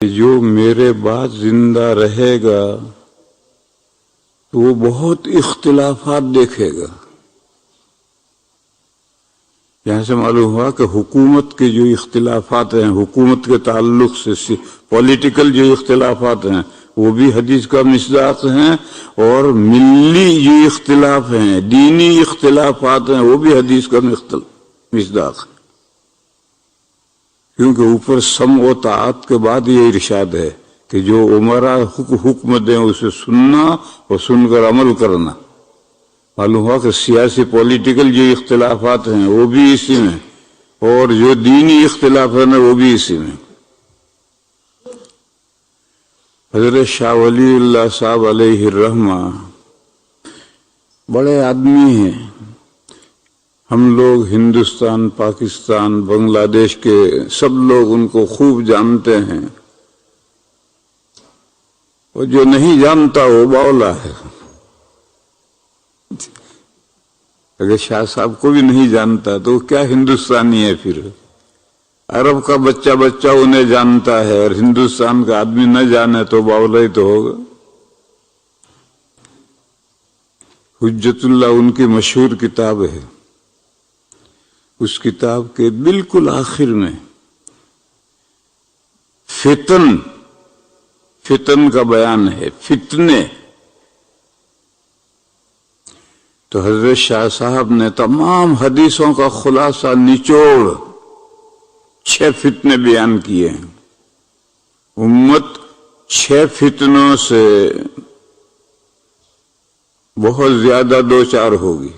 جو میرے بعد زندہ رہے گا تو وہ بہت اختلافات دیکھے گا۔ یہاں سے معلوم ہوا کہ حکومت کے جو اختلافات ہیں، حکومت کے تعلق سے پولیٹیکل جو اختلافات ہیں وہ بھی حدیث کا مصداق ہیں، اور ملی جو اختلاف ہیں، دینی اختلافات ہیں، وہ بھی حدیث کا مصداق ہے۔ کیونکہ اوپر سمع و طاعت کے بعد یہ ارشاد ہے کہ جو عمرا حکم دیں اسے سننا اور سن کر عمل کرنا۔ معلوم ہوا کہ سیاسی پولیٹیکل جو اختلافات ہیں وہ بھی اسی میں، اور جو دینی اختلافات ہیں وہ بھی اسی میں۔ حضرت شاہ ولی اللہ صاحب علیہ الرحمہ بڑے آدمی ہیں۔ ہم لوگ ہندوستان، پاکستان، بنگلہ دیش کے سب لوگ ان کو خوب جانتے ہیں، اور جو نہیں جانتا وہ باولا ہے۔ اگر شاہ صاحب کو بھی نہیں جانتا تو وہ کیا ہندوستانی ہے پھر؟ عرب کا بچہ انہیں جانتا ہے، اور ہندوستان کا آدمی نہ جانے تو باولا ہی تو ہوگا۔ حجت اللہ ان کی مشہور کتاب ہے۔ اس کتاب کے بالکل آخر میں فتن کا بیان ہے، فتنے۔ تو حضرت شاہ صاحب نے تمام حدیثوں کا خلاصہ نچوڑ 6 فتنے بیان کیے ہیں۔ امت 6 فتنوں سے بہت زیادہ دوچار ہوگی۔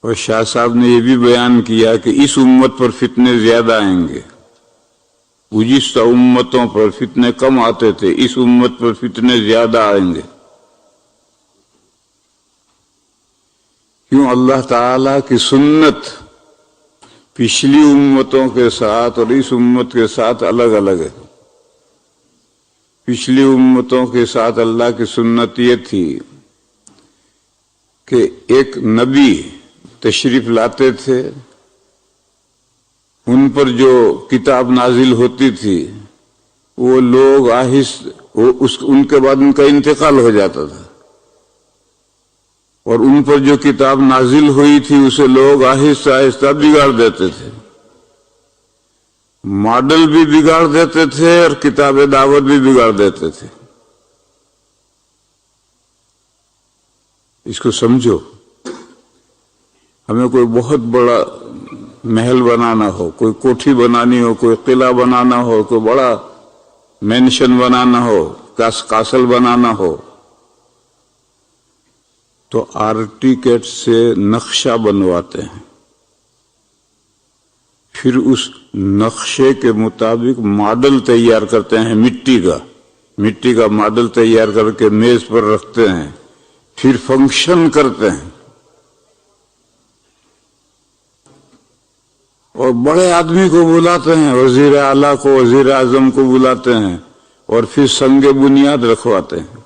اور شاہ صاحب نے یہ بھی بیان کیا کہ اس امت پر فتنے زیادہ آئیں گے۔ گزشتہ امتوں پر فتنے کم آتے تھے، اس امت پر فتنے زیادہ آئیں گے۔ کیوں؟ اللہ تعالی کی سنت پچھلی امتوں کے ساتھ اور اس امت کے ساتھ الگ الگ ہے۔ پچھلی امتوں کے ساتھ اللہ کی سنت یہ تھی کہ ایک نبی تشریف لاتے تھے، ان پر جو کتاب نازل ہوتی تھی وہ لوگ ان کے بعد ان کا انتقال ہو جاتا تھا، اور ان پر جو کتاب نازل ہوئی تھی اسے لوگ آہستہ آہستہ بگاڑ دیتے تھے، ماڈل بھی بگاڑ دیتے تھے اور کتاب دعوت بھی بگاڑ دیتے تھے۔ اس کو سمجھو۔ ہمیں کوئی بہت بڑا محل بنانا ہو، کوئی کوٹھی بنانی ہو، کوئی قلعہ بنانا ہو، کوئی بڑا مینشن بنانا ہو، کاسل بنانا ہو، تو آرکیٹیکٹ سے نقشہ بنواتے ہیں، پھر اس نقشے کے مطابق ماڈل تیار کرتے ہیں، مٹی کا ماڈل تیار کر کے میز پر رکھتے ہیں، پھر فنکشن کرتے ہیں، اور بڑے آدمی کو بلاتے ہیں، وزیر اعلیٰ کو، وزیر اعظم کو بلاتے ہیں، اور پھر سنگ بنیاد رکھواتے ہیں۔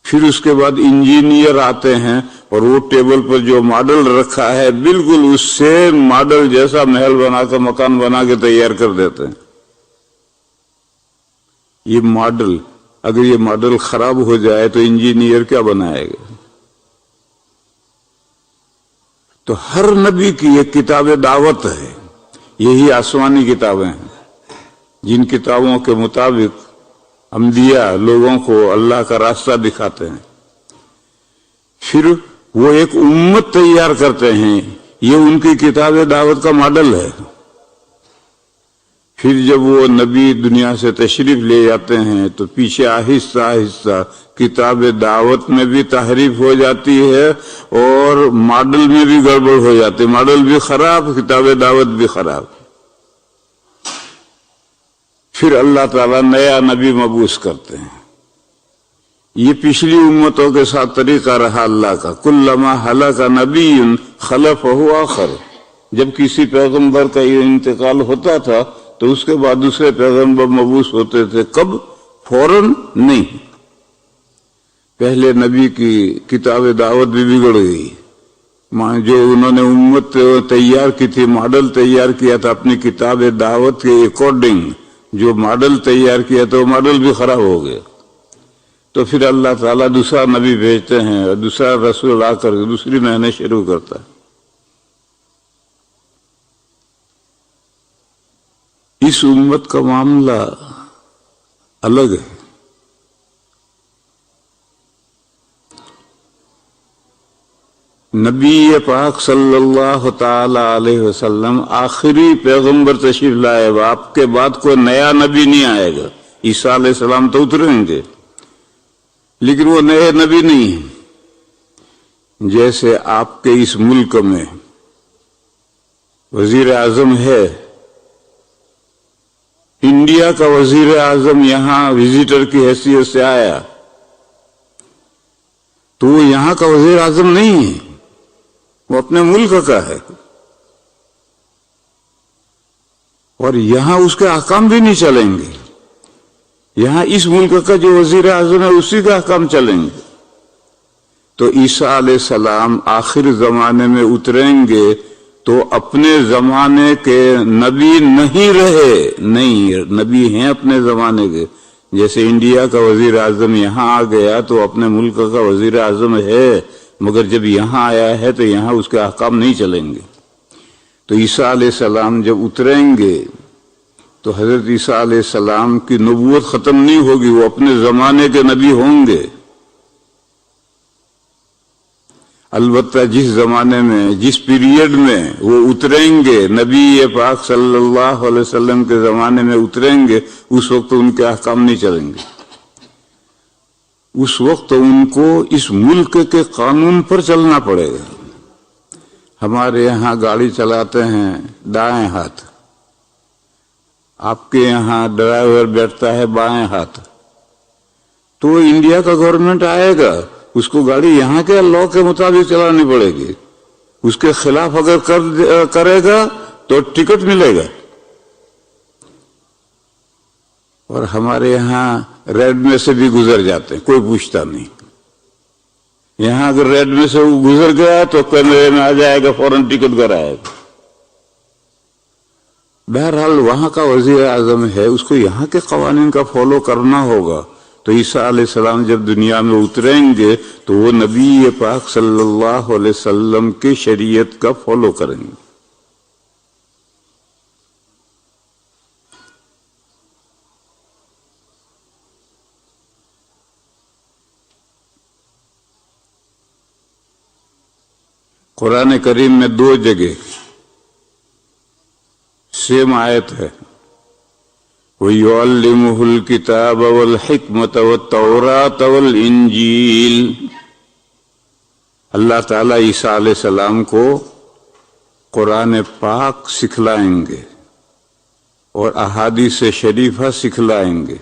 پھر اس کے بعد انجینئر آتے ہیں، اور وہ ٹیبل پر جو ماڈل رکھا ہے بالکل اس سے ماڈل جیسا محل بنا کر، مکان بنا کے تیار کر دیتے ہیں۔ یہ ماڈل، اگر یہ ماڈل خراب ہو جائے تو انجینئر کیا بنائے گا؟ تو ہر نبی کی ایک کتاب دعوت ہے، یہی آسمانی کتابیں ہیں، جن کتابوں کے مطابق انبیاء لوگوں کو اللہ کا راستہ دکھاتے ہیں۔ پھر وہ ایک امت تیار کرتے ہیں، یہ ان کی کتاب دعوت کا ماڈل ہے۔ پھر جب وہ نبی دنیا سے تشریف لے جاتے ہیں تو پیچھے آہستہ آہستہ کتاب دعوت میں بھی تحریف ہو جاتی ہے، اور ماڈل میں بھی گڑبڑ ہو جاتی ہے، ماڈل بھی خراب، کتاب دعوت بھی خراب۔ پھر اللہ تعالیٰ نیا نبی مبعوث کرتے ہیں۔ یہ پچھلی امتوں کے ساتھ طریقہ رہا اللہ کا، کلما ہلک نبی خلفہ آخر۔ جب کسی پیغمبر کا یہ انتقال ہوتا تھا تو اس کے بعد دوسرے پیغمبر مبعوث ہوتے تھے۔ کب؟ فوراً نہیں، پہلے نبی کی کتاب دعوت بھی بگڑ گئی، جو انہوں نے امت تیار کی تھی، ماڈل تیار کیا تھا اپنی کتاب دعوت کے اکارڈنگ، جو ماڈل تیار کیا تھا وہ ماڈل بھی خراب ہو گیا. تو پھر اللہ تعالیٰ دوسرا نبی بھیجتے ہیں اور دوسرا رسول آ کر دوسری محنت شروع کرتا ہے. اس امت کا معاملہ الگ ہے. نبی پاک صلی اللہ تعالی علیہ وسلم آخری پیغمبر تشریف لائے. آپ کے بعد کوئی نیا نبی نہیں آئے گا. عیسیٰ علیہ السلام تو اتریں گے لیکن وہ نئے نبی نہیں ہیں. جیسے آپ کے اس ملک میں وزیر اعظم ہے، انڈیا کا وزیر اعظم یہاں وزیٹر کی حیثیت سے آیا تو وہ یہاں کا وزیر اعظم نہیں ہے، وہ اپنے ملک کا ہے، اور یہاں اس کے احکام بھی نہیں چلیں گے. یہاں اس ملک کا جو وزیر اعظم ہے اسی کا احکام چلیں گے. تو عیسیٰ علیہ السلام آخر زمانے میں اتریں گے تو اپنے زمانے کے نبی نہیں رہے. نہیں، نبی ہیں اپنے زمانے کے. جیسے انڈیا کا وزیر اعظم یہاں آ گیا تو اپنے ملک کا وزیر اعظم ہے، مگر جب یہاں آیا ہے تو یہاں اس کے احکام نہیں چلیں گے. تو عیسیٰ علیہ السلام جب اتریں گے تو حضرت عیسیٰ علیہ السلام کی نبوت ختم نہیں ہوگی، وہ اپنے زمانے کے نبی ہوں گے. البتہ جس زمانے میں، جس پیریڈ میں وہ اتریں گے، نبی پاک صلی اللہ علیہ وسلم کے زمانے میں اتریں گے، اس وقت ان کے احکام نہیں چلیں گے. اس وقت ان کو اس ملک کے قانون پر چلنا پڑے گا. ہمارے یہاں گاڑی چلاتے ہیں دائیں ہاتھ، آپ کے یہاں ڈرائیور بیٹھتا ہے بائیں ہاتھ. تو انڈیا کا گورنمنٹ آئے گا، اس کو گاڑی یہاں کے لاء کے مطابق چلانی پڑے گی. اس کے خلاف اگر کرے گا تو ٹکٹ ملے گا. اور ہمارے یہاں ریڈ میں سے بھی گزر جاتے ہیں، کوئی پوچھتا نہیں. یہاں اگر ریڈ میں سے وہ گزر گیا تو کیمرے میں آ جائے گا، فوراً ٹکٹ کرائے گا. بہرحال وہاں کا وزیر اعظم ہے، اس کو یہاں کے قوانین کا فالو کرنا ہوگا. تو عیسیٰ علیہ السلام جب دنیا میں اتریں گے تو وہ نبی پاک صلی اللہ علیہ وسلم کی شریعت کا فالو کریں گے. قرآن کریم میں 2 جگہ سیم آیت ہے، وَيُعَلِّمُهُ الْكِتَابَ وَالْحِكْمَةَ وَالتَّوْرَاةَ وَالْإِنْجِيلَ. اللہ تعالیٰ عیسیٰ علیہ السلام کو قرآن پاک سکھلائیں گے اور احادیث شریفہ سکھلائیں گے،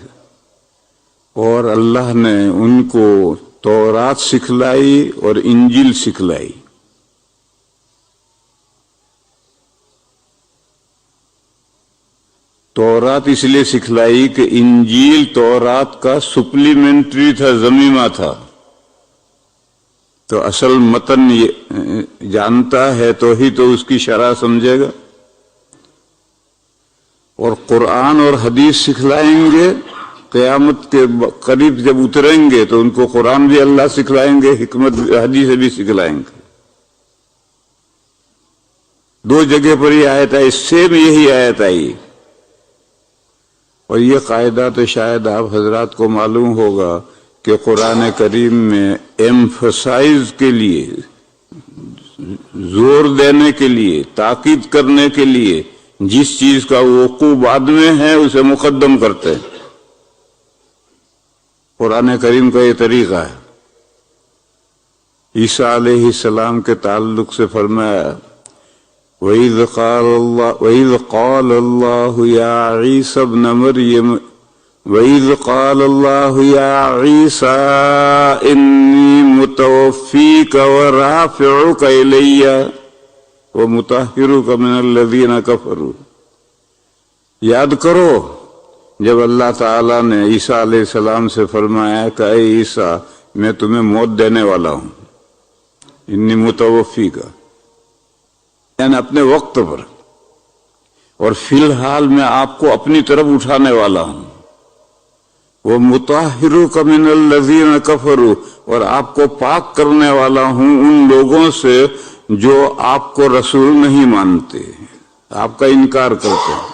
اور اللہ نے ان کو تورات سکھلائی اور انجیل سکھلائی. تورات اس لیے سکھلائی کہ انجیل تورات کا سپلیمنٹری تھا، ضمیمہ تھا. تو اصل متن جانتا ہے تو ہی تو اس کی شرح سمجھے گا. اور قرآن اور حدیث سکھلائیں گے. قیامت کے قریب جب اتریں گے تو ان کو قرآن بھی اللہ سکھلائیں گے، حکمت حدیث بھی سکھلائیں گے. 2 جگہ پر یہ آیت آئی، سیم یہی آیت آئی. اور یہ قاعدہ تو شاید آپ حضرات کو معلوم ہوگا کہ قرآن کریم میں ایمفسائز کے لیے، زور دینے کے لیے، تاکید کرنے کے لیے جس چیز کا وقوع بعد میں ہے اسے مقدم کرتے ہیں. قرآن کریم کا یہ طریقہ ہے. عیسیٰ علیہ السلام کے تعلق سے فرمایا وَإِذْ قَالَ اللَّهُ يَا عِيسَى ابْنَ مَرْيَمَ وَإِذْ قَالَ اللَّهُ يَا عِيسَى إِنِّي مُتَوَفِّيكَ وَرَافِعُكَ إِلَيَّ وَمُطَهِّرُكَ مِنَ الَّذِينَ كَفَرُوا. یاد کرو جب اللہ تعالیٰ نے عیسیٰ علیہ السلام سے فرمایا کہ اے عیسیٰ میں تمہیں موت دینے والا ہوں. انی متوفی کا، یعنی اپنے وقت پر، اور فی الحال میں آپ کو اپنی طرف اٹھانے والا ہوں، وہ مطہرک من الذین کفروا، اور آپ کو پاک کرنے والا ہوں ان لوگوں سے جو آپ کو رسول نہیں مانتے، آپ کا انکار کرتے ہیں۔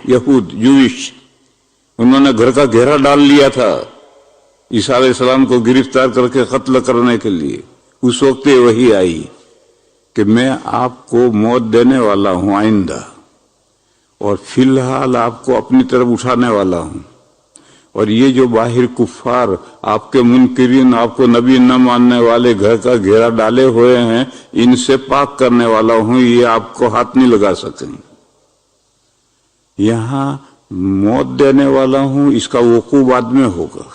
یہود، جوئش، انہوں نے گھر کا گھیرا ڈال لیا تھا عیسیٰ علیہ السلام کو گرفتار کر کے قتل کرنے کے لیے۔ اس وقت یہ وحی آئی کہ میں آپ کو موت دینے والا ہوں آئندہ، اور فی الحال آپ کو اپنی طرف اٹھانے والا ہوں، اور یہ جو باہر کفار آپ کے منکرین، آپ کو نبی نہ ماننے والے گھر کا گھیرا ڈالے ہوئے ہیں، ان سے پاک کرنے والا ہوں، یہ آپ کو ہاتھ نہیں لگا سکیں۔ یہاں موت دینے والا ہوں، اس کا وقوع بعد میں ہوگا،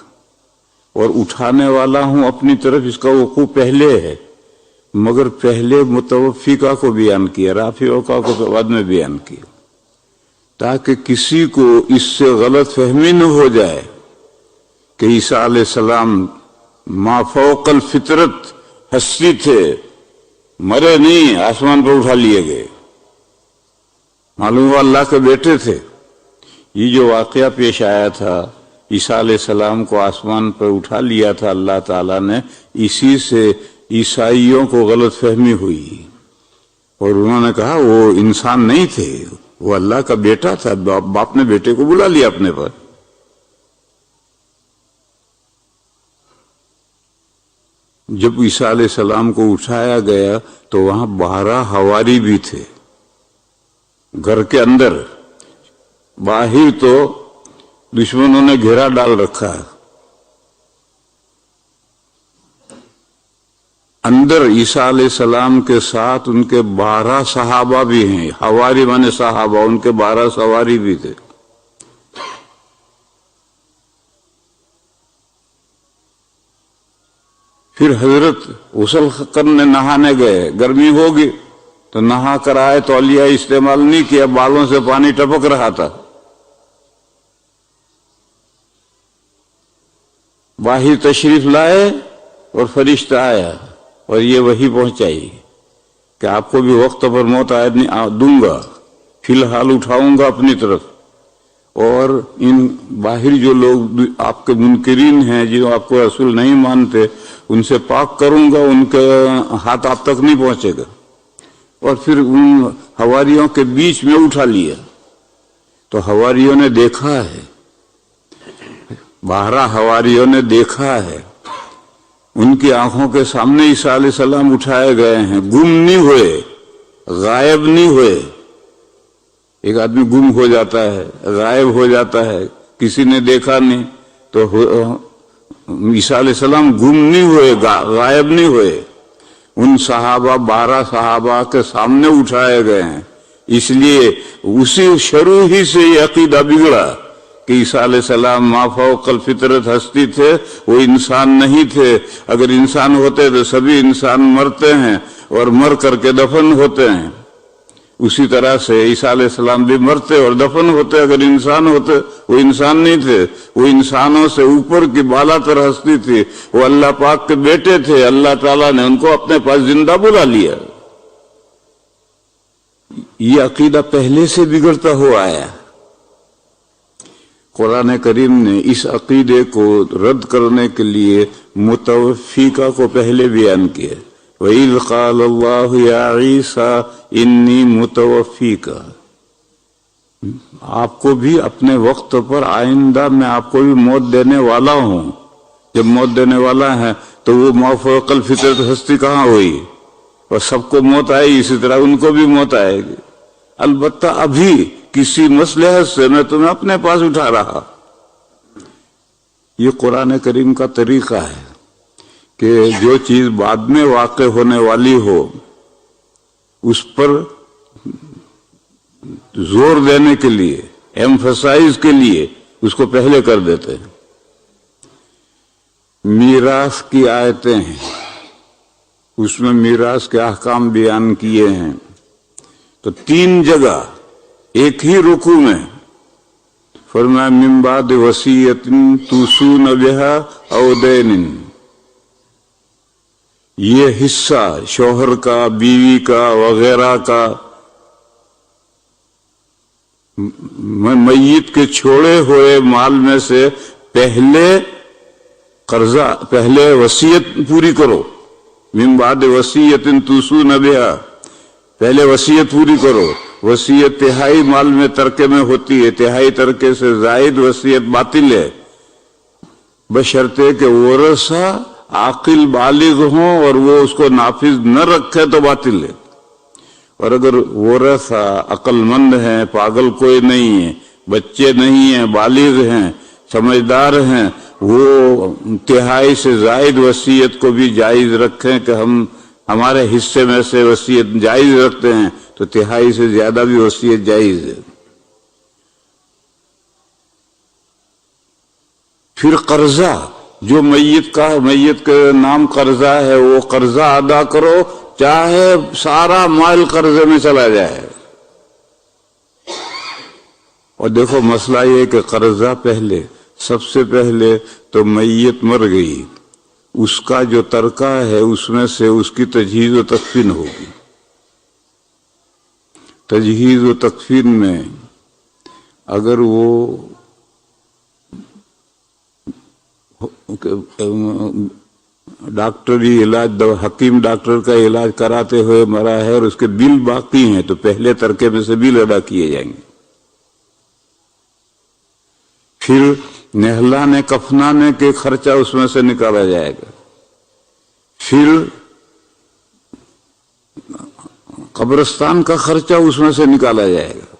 اور اٹھانے والا ہوں اپنی طرف، اس کا وقوع پہلے ہے، مگر پہلے متوفیقہ کو بیان کیا، رافعہ کو بعد میں بیان کیا، تاکہ کسی کو اس سے غلط فہمی نہ ہو جائے کہ عیسیٰ علیہ السلام ما فوق الفطرت ہستی تھے، مرے نہیں، آسمان پر اٹھا لیے گئے، معلوم ہوا اللہ کے بیٹے تھے۔ یہ جو واقعہ پیش آیا تھا، عیسیٰ علیہ السلام کو آسمان پر اٹھا لیا تھا اللہ تعالیٰ نے، اسی سے عیسائیوں کو غلط فہمی ہوئی، اور انہوں نے کہا وہ انسان نہیں تھے، وہ اللہ کا بیٹا تھا، باپ نے بیٹے کو بلا لیا اپنے پر۔ جب عیسیٰ علیہ السلام کو اٹھایا گیا تو وہاں 12 حواری بھی تھے گھر کے اندر، باہر تو دشمنوں نے گھیرا ڈال رکھا ہے، اندر عیسیٰ علیہ السلام کے ساتھ ان کے 12 صحابہ بھی ہیں، حواری مانے صحابہ، ان کے 12 سواری بھی تھے۔ پھر حضرت غسل کرنے نہانے گئے، گرمی ہوگی تو نہا کر آئے، تولیہ استعمال نہیں کیا، بالوں سے پانی ٹپک رہا تھا، باہر تشریف لائے اور فرشتہ آیا اور یہ وحی پہنچائی کہ آپ کو بھی وقت پر موت دوں گا، فی الحال اٹھاؤں گا اپنی طرف، اور ان باہر جو لوگ آپ کے منکرین ہیں، جو آپ کو رسول نہیں مانتے، ان سے پاک کروں گا، ان کے ہاتھ آپ تک نہیں پہنچے گا۔ اور پھر ان حواریوں کے بیچ میں اٹھا لیا تو حواریوں نے دیکھا ہے، 12 حواریوں نے دیکھا ہے، ان کی آنکھوں کے سامنے عیسیٰ علیہ السلام اٹھائے گئے ہیں، گم نہیں ہوئے، غائب نہیں ہوئے۔ ایک آدمی گم ہو جاتا ہے، غائب ہو جاتا ہے، کسی نے دیکھا نہیں، تو عیسیٰ علیہ السلام گم نہیں ہوئے، غائب نہیں ہوئے، ان صحابہ 12 صحابہ کے سامنے اٹھائے گئے ہیں۔ اس لیے اسی شروع ہی سے یہ عقیدہ بگڑا کہ عیسیٰ علیہ السلام ما فوق الفطرت ہستی تھے، وہ انسان نہیں تھے۔ اگر انسان ہوتے تو سبھی انسان مرتے ہیں اور مر کر کے دفن ہوتے ہیں، اسی طرح سے عیسیٰ علیہ السلام بھی مرتے اور دفن ہوتے، اگر انسان ہوتے۔ وہ انسان نہیں تھے، وہ انسانوں سے اوپر کی بالا تر ہستی تھی، وہ اللہ پاک کے بیٹے تھے، اللہ تعالیٰ نے ان کو اپنے پاس زندہ بلا لیا۔ یہ عقیدہ پہلے سے بگڑتا ہوا آیا، قرآن کریم نے اس عقیدے کو رد کرنے کے لیے متوفیقہ کو پہلے بیان کیا۔ وَإِذْ قَالَ اللَّهُ يَا عِيسَىٰ إِنِّي مُتَوَفِّيكَ، آپ کو بھی اپنے وقت پر آئندہ میں آپ کو بھی موت دینے والا ہوں۔ جب موت دینے والا ہے تو وہ ما فوق الفطرت ہستی کہاں ہوئی؟ اور سب کو موت آئی، اسی طرح ان کو بھی موت آئے گی، البتہ ابھی کسی مصلحت سے میں تمہیں اپنے پاس اٹھا رہا۔ یہ قرآن کریم کا طریقہ ہے کہ جو چیز بعد میں واقع ہونے والی ہو اس پر زور دینے کے لیے، ایمفسائز کے لیے اس کو پہلے کر دیتے ہیں۔ میراث کی آیتیں ہیں، اس میں میراث کے احکام بیان کیے ہیں، تو 3 جگہ ایک ہی رکوع میں فرمایا من بعد وصیۃ توصون بها او دین، یہ حصہ شوہر کا، بیوی کا وغیرہ کا میت کے چھوڑے ہوئے مال میں سے پہلے وصیت پوری کرو، من بعد وصیت توصون بہا، پہلے وصیت پوری کرو۔ وصیت تہائی مال میں ترکے میں ہوتی ہے، تہائی ترکے سے زائد وصیت باطل ہے، بشرطے کہ ورثہ عاقل بالغ ہوں اور وہ اس کو نافذ نہ رکھے تو باطل ہے۔ اور اگر ورثہ عقل مند ہیں، پاگل کوئی نہیں ہے، بچے نہیں ہیں، بالغ ہیں، سمجھدار ہیں، وہ تہائی سے زائد وصیت کو بھی جائز رکھیں کہ ہم ہمارے حصے میں سے وصیت جائز رکھتے ہیں، تو تہائی سے زیادہ بھی وصیت جائز ہے۔ پھر قرضہ، جو میت کے نام قرضہ ہے، وہ قرضہ ادا کرو، چاہے سارا مال قرضے میں چلا جائے۔ اور دیکھو مسئلہ یہ کہ قرضہ سب سے پہلے تو میت مر گئی، اس کا جو ترکہ ہے اس میں سے اس کی تجہیز و تکفین ہوگی۔ تجہیز و تکفین میں اگر وہ ڈاکٹری علاج، حکیم ڈاکٹر کا علاج کراتے ہوئے مرا ہے اور اس کے بل باقی ہیں تو پہلے ترکے میں سے بل ادا کیے جائیں گے۔ پھر نہلانے کفنانے کے خرچہ اس میں سے نکالا جائے گا، پھر قبرستان کا خرچہ اس میں سے نکالا جائے گا،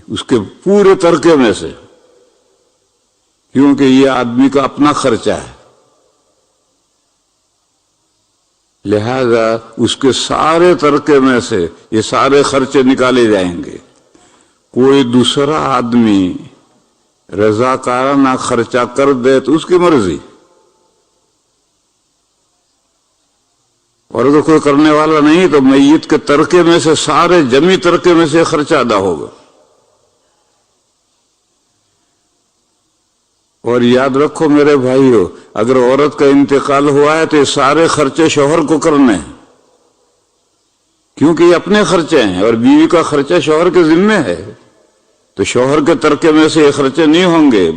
اس کے پورے ترکے میں سے، کیونکہ یہ آدمی کا اپنا خرچہ ہے، لہذا اس کے سارے ترکے میں سے یہ سارے خرچے نکالے جائیں گے۔ کوئی دوسرا آدمی رضاکارانہ خرچہ کر دے تو اس کی مرضی، اور اگر کوئی کرنے والا نہیں تو میت کے ترکے میں سے، سارے جمی ترکے میں سے خرچہ ادا ہوگا۔ اور یاد رکھو میرے بھائیو، اگر عورت کا انتقال ہوا ہے تو یہ سارے خرچے شوہر کو کرنے ہیں، کیونکہ یہ اپنے خرچے ہیں، اور بیوی کا خرچہ شوہر کے ذمہ ہے، تو شوہر کے ترکے میں سے یہ خرچے نہیں ہوں گے،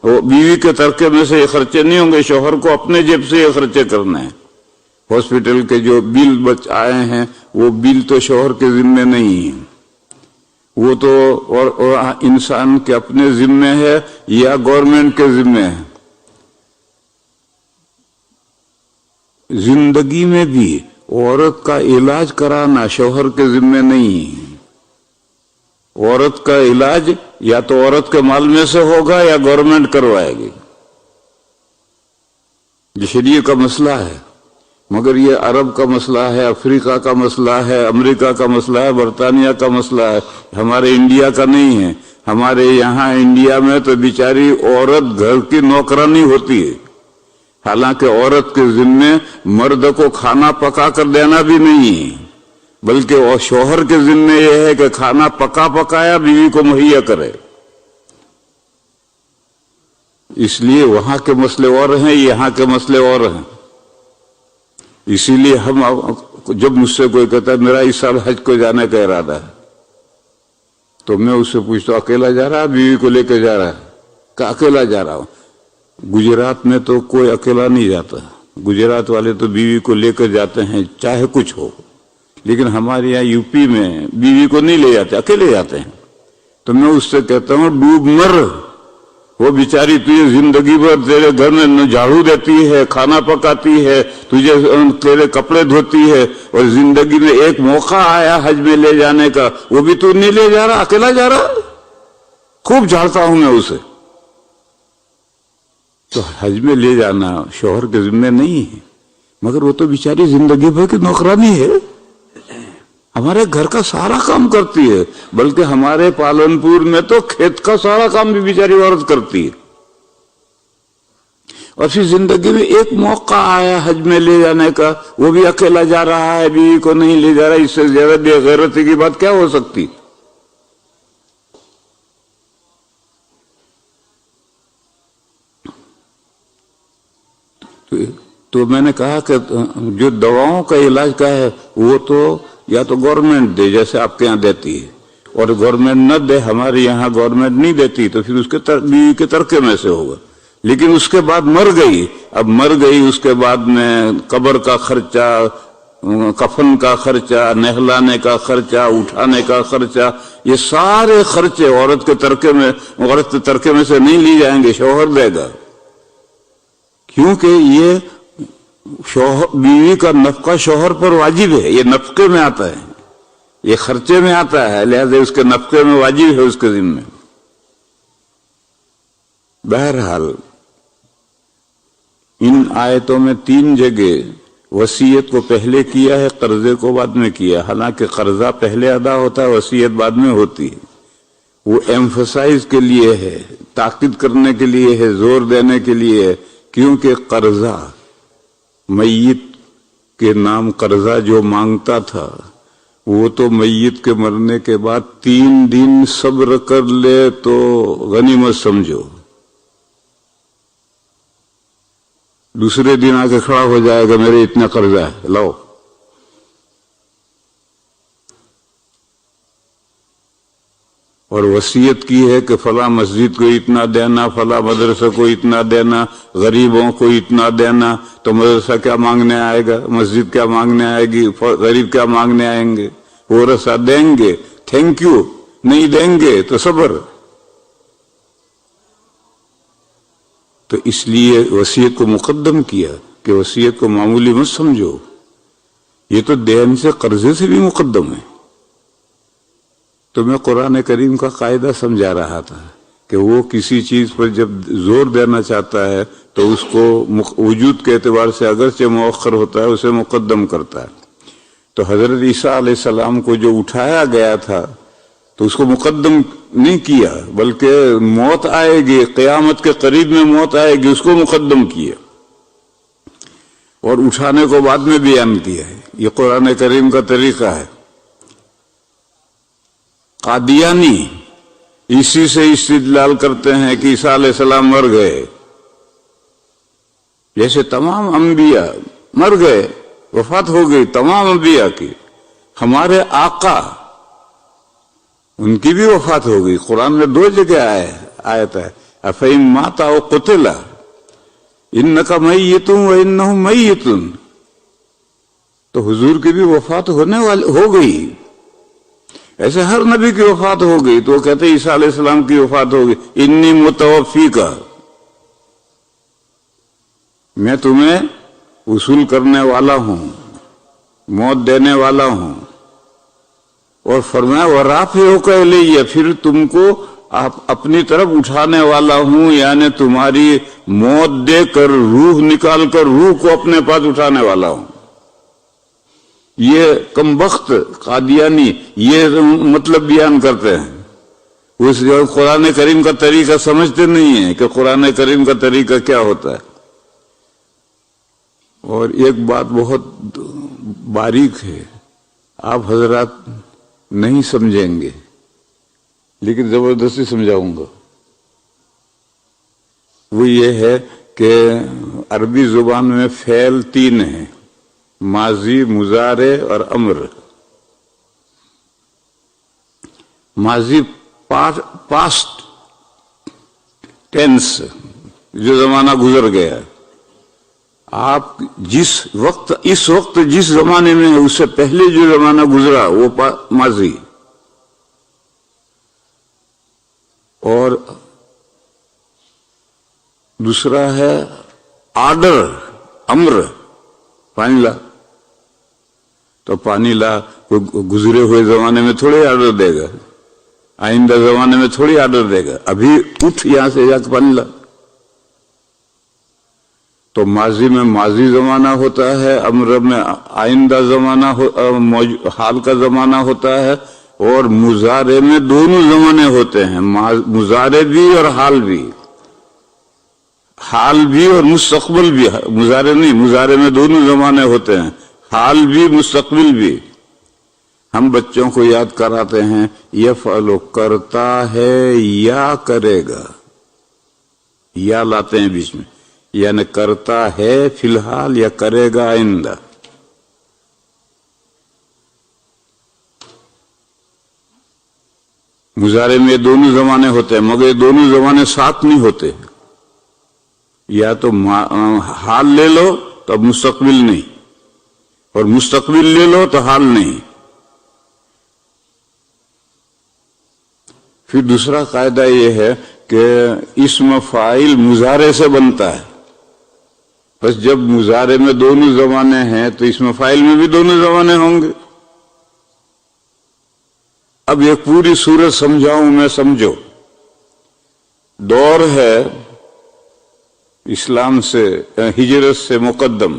بیوی کے ترکے میں سے یہ خرچے نہیں ہوں گے، شوہر کو اپنے جیب سے یہ خرچے کرنے ہیں۔ ہاسپٹل کے جو بل آئے ہیں وہ بل تو شوہر کے ذمہ نہیں ہیں، وہ تو انسان کے اپنے ذمہ ہے یا گورنمنٹ کے ذمہ ہے۔ زندگی میں بھی عورت کا علاج کرانا شوہر کے ذمہ نہیں ہے، عورت کا علاج یا تو عورت کے مال میں سے ہوگا یا گورنمنٹ کروائے گی، یہ شریعت کا مسئلہ ہے۔ مگر یہ عرب کا مسئلہ ہے، افریقہ کا مسئلہ ہے، امریکہ کا مسئلہ ہے، برطانیہ کا مسئلہ ہے، ہمارے انڈیا کا نہیں ہے۔ ہمارے یہاں انڈیا میں تو بیچاری عورت گھر کی نوکرانی ہوتی ہے، حالانکہ عورت کے ذمے مرد کو کھانا پکا کر دینا بھی نہیں ہے، بلکہ شوہر کے ذمے یہ ہے کہ کھانا پکایا بیوی کو مہیا کرے۔ اس لیے وہاں کے مسئلے اور ہیں، یہاں کے مسئلے اور ہیں۔ اسی لیے ہم جب مجھ سے کوئی کہتا ہے میرا اس سال حج کو جانے کا ارادہ ہے، تو میں اس سے پوچھتا ہوں اکیلا جا رہا ہے بیوی کو لے کے جا رہا ہے؟ کہ اکیلا جا رہا ہوں۔ گجرات میں تو کوئی اکیلا نہیں جاتا، گجرات والے تو بیوی کو لے کر جاتے ہیں چاہے کچھ ہو، لیکن ہمارے یہاں یو پی میں بیوی کو نہیں لے جاتے، اکیلے جاتے ہیں۔ تو میں اس سے کہتا ہوں ڈوب مر، وہ بیچاری تجھے زندگی بھر تیرے گھر میں جھاڑو دیتی ہے، کھانا پکاتی ہے، تجھے تیرے کپڑے دھوتی ہے، اور زندگی میں ایک موقع آیا حج میں لے جانے کا، وہ بھی تو نہیں لے جا رہا، اکیلا جا رہا۔ خوب جھاڑتا ہوں میں اسے۔ تو حج میں لے جانا شوہر کے ذمہ نہیں ہے، مگر وہ تو بیچاری زندگی بھر کی نوکرانی ہے، ہمارے گھر کا سارا کام کرتی ہے، بلکہ ہمارے پالنپور میں تو کھیت کا سارا کام بھی بیچاری عورت کرتی ہے۔ اور پھر زندگی میں ایک موقع آیا حج میں لے جانے کا، وہ بھی اکیلا جا رہا ہے، بیوی کو نہیں لے جا رہا، اس سے زیادہ بے غیرتی کی بات کیا ہو سکتی؟ تو میں نے کہا کہ جو دواؤں کا علاج کا ہے وہ تو یا تو گورنمنٹ دے جیسے آپ کے یہاں دیتی ہے، اور گورنمنٹ نہ دے، ہمارے یہاں گورنمنٹ نہیں دیتی تو پھر اس کے بیوی کے ترکے میں سے ہوگا، لیکن اس کے بعد مر گئی، اب مر گئی اس کے بعد میں قبر کا خرچہ، کفن کا خرچہ، نہلانے کا خرچہ، اٹھانے کا خرچہ، یہ سارے خرچے عورت کے ترکے میں سے نہیں لی جائیں گے، شوہر دے گا، کیونکہ یہ بیوی کا نفقہ شوہر پر واجب ہے، یہ نفقے میں آتا ہے، یہ خرچے میں آتا ہے، لہذا اس کے نفقے میں واجب ہے اس کے ذمہ۔ بہرحال ان آیتوں میں 3 جگہ وصیت کو پہلے کیا ہے، قرضے کو بعد میں کیا، حالانکہ قرضہ پہلے ادا ہوتا ہے، وصیت بعد میں ہوتی ہے، وہ ایمفسائز کے لیے ہے، تاکید کرنے کے لیے ہے، زور دینے کے لیے ہے، کیونکہ قرضہ میت کے نام قرضہ جو مانگتا تھا وہ تو میت کے مرنے کے بعد 3 دن صبر کر لے تو غنیمت سمجھو، دوسرے دن آ کے کھڑا ہو جائے گا میرے اتنا قرضہ ہے لاؤ۔ اور وصیت کی ہے کہ فلاں مسجد کو اتنا دینا، فلاں مدرسہ کو اتنا دینا، غریبوں کو اتنا دینا، تو مدرسہ کیا مانگنے آئے گا، مسجد کیا مانگنے آئے گی، غریب کیا مانگنے آئیں گے، وہ رسا دیں گے، تھینک یو، نہیں دیں گے تو صبر۔ تو اس لیے وصیت کو مقدم کیا کہ وصیت کو معمولی مت سمجھو، یہ تو دین سے قرضے سے بھی مقدم ہے۔ تو میں قرآن کریم کا قاعدہ سمجھا رہا تھا کہ وہ کسی چیز پر جب زور دینا چاہتا ہے تو اس کو وجود کے اعتبار سے اگرچہ مؤخر ہوتا ہے اسے مقدم کرتا ہے۔ تو حضرت عیسیٰ علیہ السلام کو جو اٹھایا گیا تھا تو اس کو مقدم نہیں کیا، بلکہ موت آئے گی، قیامت کے قریب میں موت آئے گی، اس کو مقدم کیا اور اٹھانے کو بعد میں بیان کیا ہے۔ یہ قرآن کریم کا طریقہ ہے۔ قادیانی اسی سے استدلال کرتے ہیں کہ عیسیٰ علیہ السلام مر گئے، جیسے تمام انبیاء مر گئے، وفات ہو گئی تمام انبیاء کی، ہمارے آقا ان کی بھی وفات ہو گئی۔ قرآن میں 2 جگہ آیت ہے افہم ماتا و قتلا انک میت و انہم میت، تو حضور کی بھی وفات ہو گئی، ایسے ہر نبی کی وفات ہو گئی، تو وہ کہتے ہیں عیسیٰ علیہ السلام کی وفات ہو گئی، انی متوفیکا، میں تمہیں وصول کرنے والا ہوں، موت دینے والا ہوں، اور فرمایا وَرَافِعُكَ إِلَيَّ، پھر تم کو اپنی طرف اٹھانے والا ہوں، یعنی تمہاری موت دے کر روح نکال کر روح کو اپنے پاس اٹھانے والا ہوں۔ یہ کمبخت قادیانی یہ مطلب بیان کرتے ہیں، اس قرآن کریم کا طریقہ سمجھتے نہیں ہیں کہ قرآن کریم کا طریقہ کیا ہوتا ہے۔ اور ایک بات بہت باریک ہے، آپ حضرات نہیں سمجھیں گے لیکن زبردستی سمجھاؤں گا، وہ یہ ہے کہ عربی زبان میں فعل 3 ہیں، ماضی، مضارع اور امر۔ ماضی پاسٹ ٹینس، جو زمانہ گزر گیا، آپ اس وقت جس زمانے میں ہیں اس سے پہلے جو زمانہ گزرا وہ ماضی، اور دوسرا ہے آرڈر، امر، پانی لا، تو پانی لا گزرے ہوئے زمانے میں تھوڑی آرڈر دے گا، آئندہ زمانے میں تھوڑی آرڈر دے گا، ابھی اٹھ یہاں سے جا کے پانی لا۔ تو ماضی میں ماضی زمانہ ہوتا ہے، امر میں آئندہ زمانہ حال کا زمانہ ہوتا ہے، اور مضارع میں دونوں زمانے ہوتے ہیں، مضارع بھی اور حال بھی، حال بھی اور مستقبل بھی، مضارع نہیں، مضارع میں دونوں زمانے ہوتے ہیں، حال بھی مستقبل بھی۔ ہم بچوں کو یاد کراتے ہیں یفعل کرتا ہے یا کرے گا، یا لاتے ہیں بیچ میں، یعنی کرتا ہے فی الحال یا کرے گا آئندہ. مضارع میں دونوں زمانے ہوتے ہیں مگر دونوں زمانے ساتھ نہیں ہوتے. یا تو حال لے لو تو اب مستقبل نہیں، اور مستقبل لے لو تو حال نہیں. پھر دوسرا قاعدہ یہ ہے کہ اسم فاعل مضارع سے بنتا ہے. بس جب مضارع میں دونوں زمانے ہیں تو اسم فاعل میں بھی دونوں زمانے ہوں گے. اب یہ پوری صورت سمجھاؤں میں، سمجھو. دور ہے اسلام سے ہجرت سے مقدم.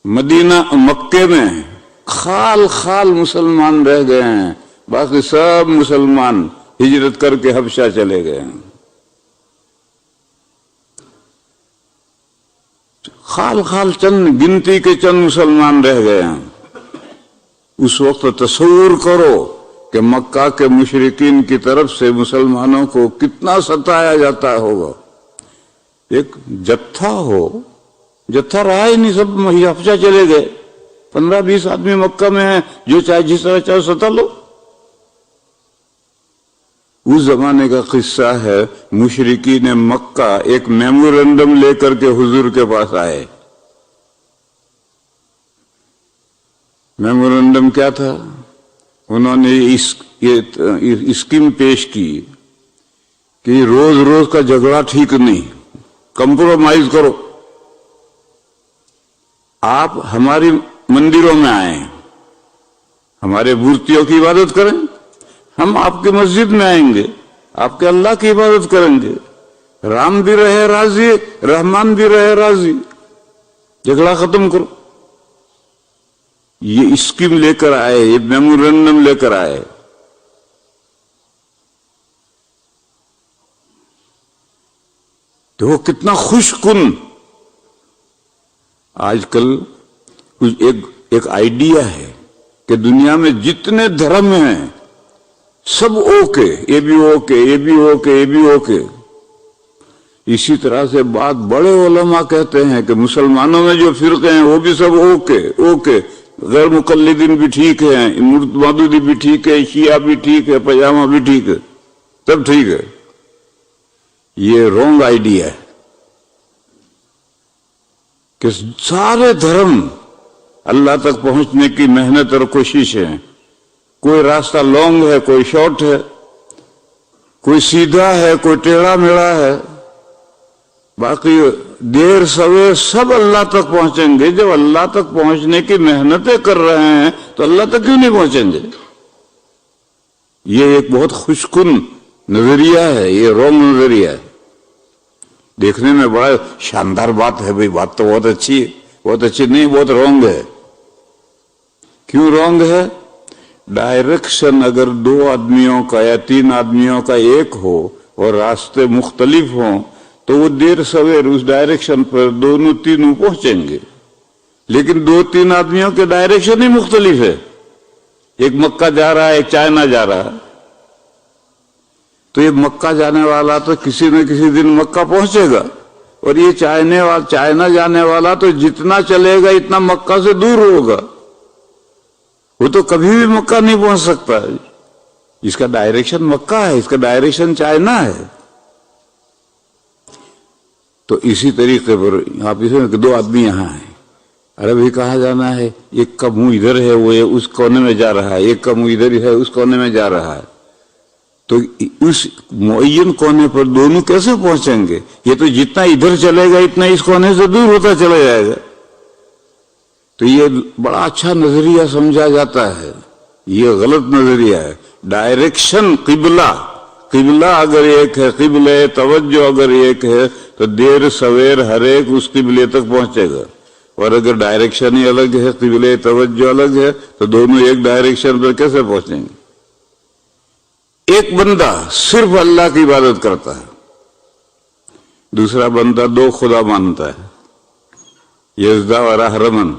مدینہ مکے میں خال خال مسلمان رہ گئے ہیں، باقی سب مسلمان ہجرت کر کے حبشہ چلے گئے ہیں. خال خال چند گنتی کے چند مسلمان رہ گئے ہیں. اس وقت تصور کرو کہ مکہ کے مشرکین کی طرف سے مسلمانوں کو کتنا ستایا جاتا ہوگا. ایک جتھا ہو، جتھا رہا ہی نہیں، سب حبشہ چلے گئے. 15-20 آدمی مکہ میں ہیں، جو چاہے جس طرح چاہے ستا لو. اس زمانے کا قصہ ہے. مشرکین مکہ ایک میمورنڈم لے کر کے حضور کے پاس آئے. میمورنڈم کیا تھا؟ انہوں نے اسکیم پیش کی کہ روز روز کا جھگڑا ٹھیک نہیں، کمپرومائز کرو. آپ ہماری مندروں میں آئیں، ہمارے مورتیوں کی عبادت کریں، ہم آپ کی مسجد میں آئیں گے، آپ کے اللہ کی عبادت کریں گے. رام بھی رہے راضی، رحمان بھی رہے راضی، جھگڑا ختم کرو. یہ اسکیم لے کر آئے، یہ میمورنڈم لے کر آئے. تو وہ کتنا خوش کن. آج کل ایک آئیڈیا ہے کہ دنیا میں جتنے دھرم ہیں سب اوکے، یہ بھی اوکے، یہ بھی اوکے، یہ بھی اوکے. اسی طرح سے بات بڑے علماء کہتے ہیں کہ مسلمانوں میں جو فرقے ہیں وہ بھی سب اوکے اوکے. غیر مقلدین بھی ٹھیک ہے، مودودی بھی ٹھیک ہے، شیعہ بھی ٹھیک ہے، پجامہ بھی ٹھیک ہے، سب ٹھیک ہے. یہ رونگ آئیڈیا ہے کہ سارے دھرم اللہ تک پہنچنے کی محنت اور کوشش ہے. کوئی راستہ لانگ ہے، کوئی شارٹ ہے، کوئی سیدھا ہے، کوئی ٹیڑھا میڑھا ہے. باقی دیر سویر سب اللہ تک پہنچیں گے. جب اللہ تک پہنچنے کی محنتیں کر رہے ہیں تو اللہ تک کیوں نہیں پہنچیں گے؟ یہ ایک بہت خوش کن نظریہ ہے، یہ رونگ نظریہ ہے. دیکھنے میں بڑا شاندار بات ہے، بھئی بات تو بہت اچھی ہے، بہت اچھی نہیں، بہت رونگ ہے. کیوں رونگ ہے؟ ڈائریکشن اگر 2 آدمیوں کا یا 3 آدمیوں کا ایک ہو اور راستے مختلف ہوں تو وہ دیر سویر اس ڈائریکشن پر دونوں تینوں پہنچیں گے. لیکن 2-3 آدمیوں کے ڈائریکشن ہی مختلف ہے. ایک مکہ جا رہا ہے، ایک چائنا جا رہا ہے. تو یہ مکہ جانے والا تو کسی نہ کسی دن مکہ پہنچے گا، اور یہ چائنا جانے والا تو جتنا چلے گا اتنا مکہ سے دور ہوگا. وہ تو کبھی بھی مکہ نہیں پہنچ سکتا. اس کا ڈائریکشن مکہ ہے، اس کا ڈائریکشن چائنا ہے. تو اسی طریقے پر آپ اسے 2 آدمی یہاں ہیں، ارے بھائی کہاں جانا ہے؟ ایک کا منہ ادھر ہے، وہ اس کونے میں جا رہا ہے، ایک کا منہ ادھر ہے، اس کونے میں جا رہا ہے. تو اس معین کونے پر دونوں کیسے پہنچیں گے؟ یہ تو جتنا ادھر چلے گا اتنا اس کونے سے دور ہوتا چلا جائے گا. تو یہ بڑا اچھا نظریہ سمجھا جاتا ہے، یہ غلط نظریہ ہے. ڈائریکشن قبلہ اگر ایک ہے، قبلہ توجہ اگر ایک ہے تو دیر سویر ہر ایک اس قبلے تک پہنچے گا. اور اگر ڈائریکشن ہی الگ ہے، قبلہ توجہ الگ ہے، تو دونوں ایک ڈائریکشن پر کیسے پہنچیں گے؟ ایک بندہ صرف اللہ کی عبادت کرتا ہے، دوسرا بندہ 2 خدا مانتا ہے، یزدا اور احرمن.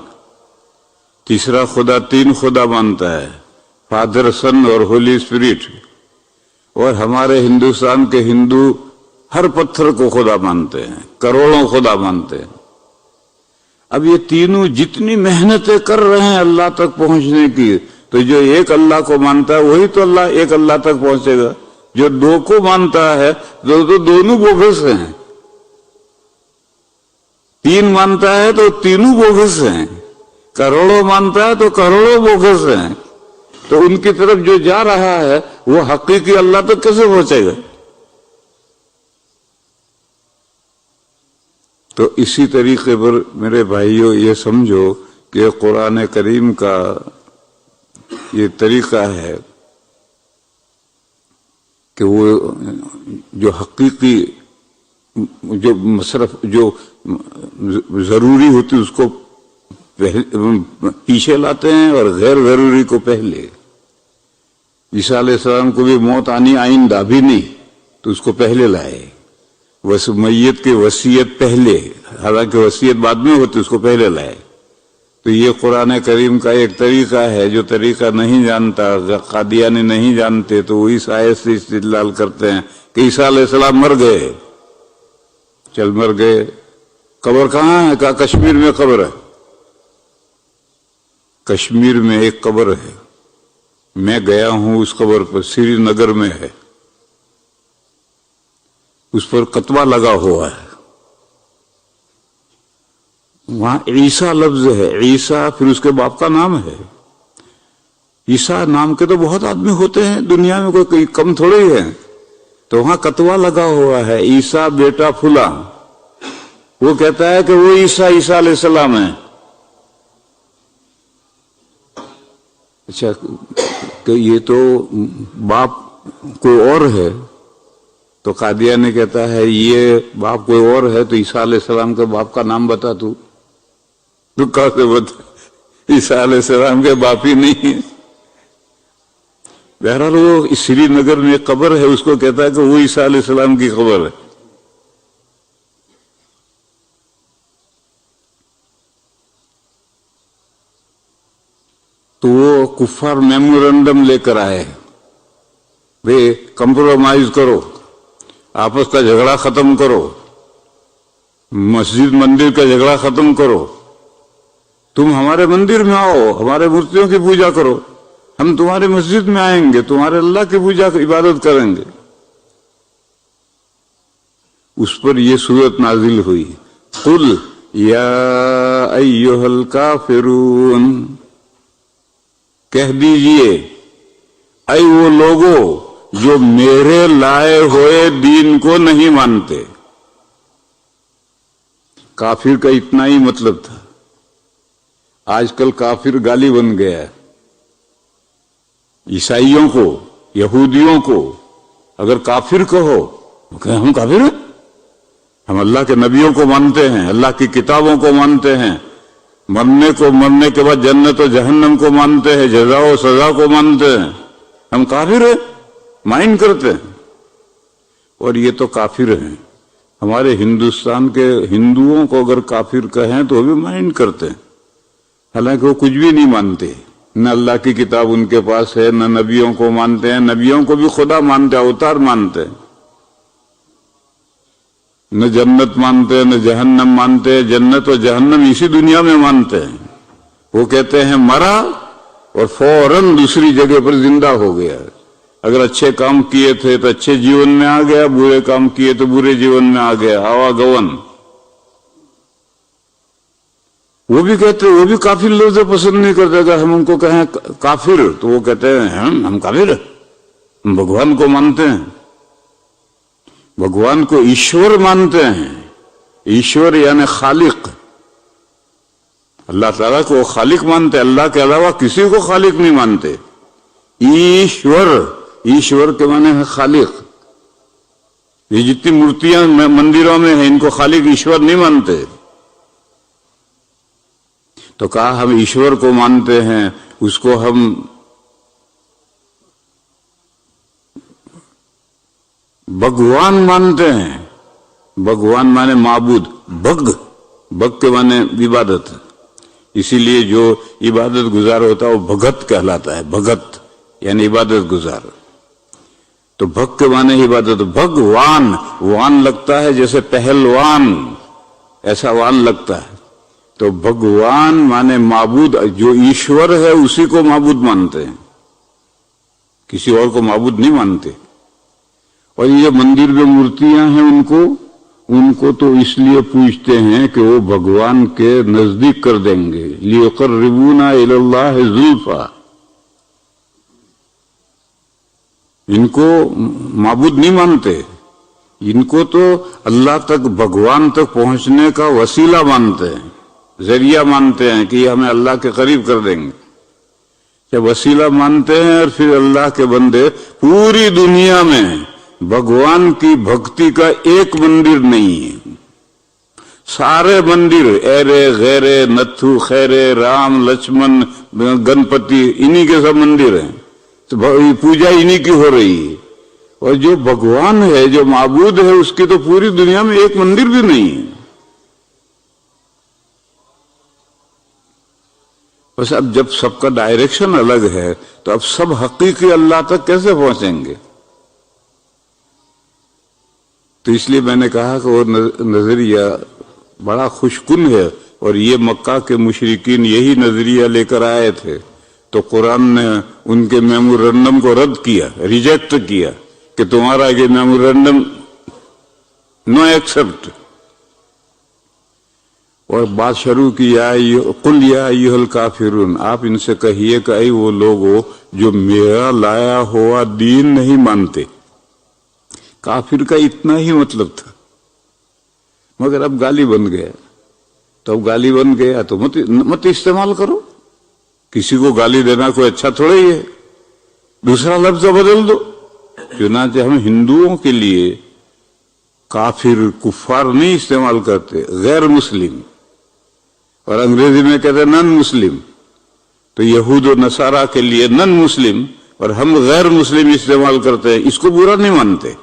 تیسرا خدا 3 خدا مانتا ہے، فادر، سن اور ہولی اسپرٹ. اور ہمارے ہندوستان کے ہندو ہر پتھر کو خدا مانتے ہیں، کروڑوں خدا مانتے ہیں۔ اب یہ تینوں جتنی محنتیں کر رہے ہیں اللہ تک پہنچنے کی، تو جو ایک اللہ کو مانتا ہے وہی تو ایک اللہ تک پہنچے گا۔ جو دو کو مانتا ہے تو دونوں بوگس ہیں، تین مانتا ہے تو تینوں بوگس ہیں، کروڑوں مانتا ہے تو کروڑوں بوگس ہیں۔ تو ان کی طرف جو جا رہا ہے وہ حقیقی اللہ تک کیسے پہنچے گا؟ تو اسی طریقے پر میرے بھائیوں یہ سمجھو کہ قرآن کریم کا یہ طریقہ ہے کہ وہ جو حقیقی جو مصرف جو ضروری ہوتی اس کو پیچھے لاتے ہیں اور غیر ضروری کو پہلے۔ عیسیٰ علیہ السلام کو بھی موت آنی آئندہ بھی نہیں تو اس کو پہلے لائے، میت کی وصیت پہلے، حالانکہ وصیت بعد میں ہوتی اس کو پہلے لائے۔ تو یہ قرآن کریم کا ایک طریقہ ہے، جو طریقہ نہیں جانتا، قادیانی نہیں جانتے تو وہ اس آیت سے استدلال کرتے ہیں کہ عیسیٰ علیہ السلام مر گئے، چل مر گئے۔ قبر کہاں ہے؟ کہا کشمیر میں قبر ہے۔ کشمیر میں ایک قبر ہے، میں گیا ہوں اس قبر پر، سری نگر میں ہے، اس پر کتبہ لگا ہوا ہے، وہاں عیسیٰ لفظ ہے، عیسیٰ پھر اس کے باپ کا نام ہے۔ عیسیٰ نام کے تو بہت آدمی ہوتے ہیں دنیا میں، کوئی کم تھوڑے ہی ہے، تو وہاں کتبہ لگا ہوا ہے عیسیٰ بیٹا فلاں۔ وہ کہتا ہے کہ وہ عیسیٰ علیہ السلام ہے۔ اچھا، کہ یہ تو باپ کوئی اور ہے، تو قادیانی کہتا ہے یہ باپ کوئی اور ہے، تو عیسیٰ علیہ السلام کے باپ کا نام بتا تو کہاں سے بتا؟ عیسیٰ علیہ السلام کے باپ ہی نہیں ہے۔ بہرحال وہ سری نگر میں ایک قبر ہے، اس کو کہتا ہے کہ وہ عیسیٰ علیہ السلام کی قبر ہے۔ تو وہ کفار میمورنڈم لے کر آئے، بھئی کمپرومائز کرو، آپس کا جھگڑا ختم کرو، مسجد مندر کا جھگڑا ختم کرو، تم ہمارے مندر میں آؤ، ہمارے مورتیوں کی پوجا کرو، ہم تمہاری مسجد میں آئیں گے، تمہارے اللہ کی پوجا عبادت کریں گے۔ اس پر یہ سورت نازل ہوئی، قل یا ایھا الکافرون، کہہ دیجئے اے وہ لوگوں جو میرے لائے ہوئے دین کو نہیں مانتے۔ کافر کا اتنا ہی مطلب تھا، آج کل کافر گالی بن گیا ہے۔ عیسائیوں کو، یہودیوں کو اگر کافر کہو، کہ ہم کافر ہیں، ہم اللہ کے نبیوں کو مانتے ہیں، اللہ کی کتابوں کو مانتے ہیں، مرنے کے بعد جنت و جہنم کو مانتے ہیں، جزا و سزا کو مانتے ہیں، ہم کافر ہیں، مائنڈ کرتے ہیں۔ اور یہ تو کافر ہیں، ہمارے ہندوستان کے ہندوؤں کو اگر کافر کہیں تو وہ بھی مائنڈ کرتے ہیں، حالانکہ وہ کچھ بھی نہیں مانتے، نہ اللہ کی کتاب ان کے پاس ہے، نہ نبیوں کو مانتے ہیں، نبیوں کو بھی خدا مانتے ہیں، اوتار مانتے ہیں، نہ جنت مانتے ہیں، نہ جہنم مانتے ہیں، جنت و جہنم اسی دنیا میں مانتے ہیں۔ وہ کہتے ہیں مرا اور فوراً دوسری جگہ پر زندہ ہو گیا، اگر اچھے کام کیے تھے تو اچھے جیون میں آ گیا، برے کام کیے تو برے جیون میں آ گیا، آواگون۔ وہ بھی کہتے ہیں، وہ بھی کافر لفظ پسند نہیں کرتے، اگر ہم ان کو کہیں کافر تو وہ کہتے ہیں ہم کافر ہیں، ہم بھگوان کو مانتے ہیں، بھگوان کو ایشور مانتے ہیں۔ ایشور یعنی خالق، اللہ تعالیٰ کو خالق مانتے ہیں، اللہ کے علاوہ کسی کو خالق نہیں مانتے۔ ایشور، ایشور کے معنی ہے خالق۔ یہ جتنی مورتیاں مندروں میں ہیں ان کو خالق ایشور نہیں مانتے۔ تو کہا ہم ایشور کو مانتے ہیں، اس کو ہم بھگوان مانتے ہیں۔ بھگوان مانے معبود، بھگ کے مانے عبادت، اسی لیے جو عبادت گزار ہوتا ہے وہ بھگت کہلاتا ہے، بھگت یعنی عبادت گزار۔ تو بھگ کے معنی عبادت. بھگوان، وان لگتا ہے جیسے پہلوان، ایسا وان لگتا ہے. تو بھگوان مانے معبود، جو ایشور ہے اسی کو معبود مانتے ہیں، کسی اور کو معبود نہیں مانتے. اور یہ مندر میں مورتیاں ہیں ان کو تو اس لیے پوجتے ہیں کہ وہ بھگوان کے نزدیک کر دیں گے. لیقربونا الی اللہ زلفا. ان کو معبود نہیں مانتے، ان کو تو اللہ تک، بھگوان تک پہنچنے کا وسیلہ مانتے ہیں، ذریعہ مانتے ہیں کہ یہ ہمیں اللہ کے قریب کر دیں گے. جب وسیلہ مانتے ہیں، اور پھر اللہ کے بندے پوری دنیا میں بھگوان کی بھکتی کا ایک مندر نہیں ہے. سارے مندر ایرے غیرے نتھو خیرے رام لکشمن گنپتی انہی کے سب مندر ہیں، تو پوجا انہی کی ہو رہی ہے. اور جو بھگوان ہے، جو معبود ہے، اس کی تو پوری دنیا میں ایک مندر بھی نہیں ہے. بس اب جب سب کا ڈائریکشن الگ ہے تو اب سب حقیقی اللہ تک کیسے پہنچیں گے؟ تو اس لیے میں نے کہا کہ وہ نظریہ بڑا خوشکن ہے، اور یہ مکہ کے مشرکین یہی نظریہ لے کر آئے تھے. تو قرآن نے ان کے میمورنڈم کو رد کیا، ریجیکٹ کیا کہ تمہارا یہ میمورنڈم نو ایکسپٹ. اور بات شروع کی، قل یا ایھا الکافرون، آپ ان سے کہیے کہ اے وہ لوگو جو میرا لایا ہوا دین نہیں مانتے. کافر کا اتنا ہی مطلب تھا، مگر اب گالی بن گیا. تو اب گالی بن گیا تو مت استعمال کرو. کسی کو گالی دینا کوئی اچھا تھوڑا ہی ہے، دوسرا لفظ بدل دو. چنانچہ ہم ہندوؤں کے لیے کافر، کفار نہیں استعمال کرتے، غیر مسلم. اور انگریزی میں کہتے ہیں نن مسلم. تو یہود و نصارہ کے لیے نن مسلم، اور ہم غیر مسلم استعمال کرتے ہیں. اس کو برا نہیں مانتے.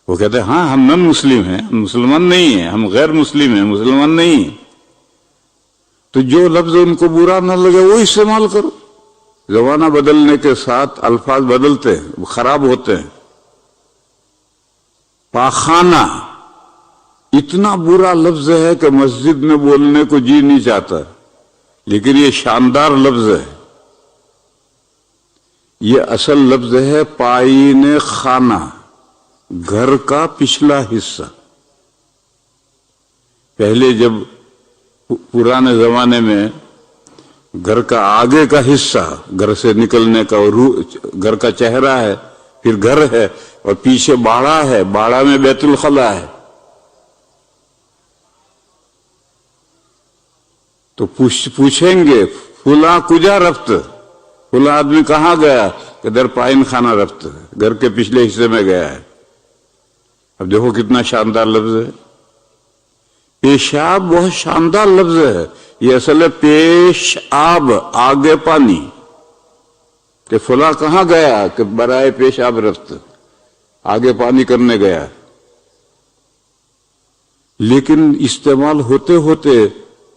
وہ کہتے ہیں ہاں ہم نن مسلم ہیں، ہم مسلمان نہیں ہیں، ہم غیر مسلم ہیں، مسلمان نہیں ہیں. تو جو لفظ ان کو برا نہ لگے وہ استعمال کرو. زمانہ بدلنے کے ساتھ الفاظ بدلتے ہیں، خراب ہوتے ہیں. پاخانہ اتنا برا لفظ ہے کہ مسجد میں بولنے کو جی نہیں چاہتا، لیکن یہ شاندار لفظ ہے. یہ اصل لفظ ہے پائین خانہ، گھر کا پچھلا حصہ. پہلے جب پرانے زمانے میں گھر کا آگے کا حصہ، گھر سے نکلنے کا، گھر کا چہرہ ہے، پھر گھر ہے، اور پیچھے باڑہ ہے، باڑہ میں بیت الخلا ہے. تو پوچھیں گے فلاں کجا رفت، فلاں آدمی کہاں گیا؟ کہ در پائن خانہ رفت، گھر کے پچھلے حصے میں گیا ہے. اب دیکھو کتنا شاندار لفظ ہے. پیشاب بہت شاندار لفظ ہے. یہ اصل ہے پیش آب، آگے پانی. کہ فلاں کہاں گیا؟ کہ برائے پیشاب رفت، آگے پانی کرنے گیا. لیکن استعمال ہوتے ہوتے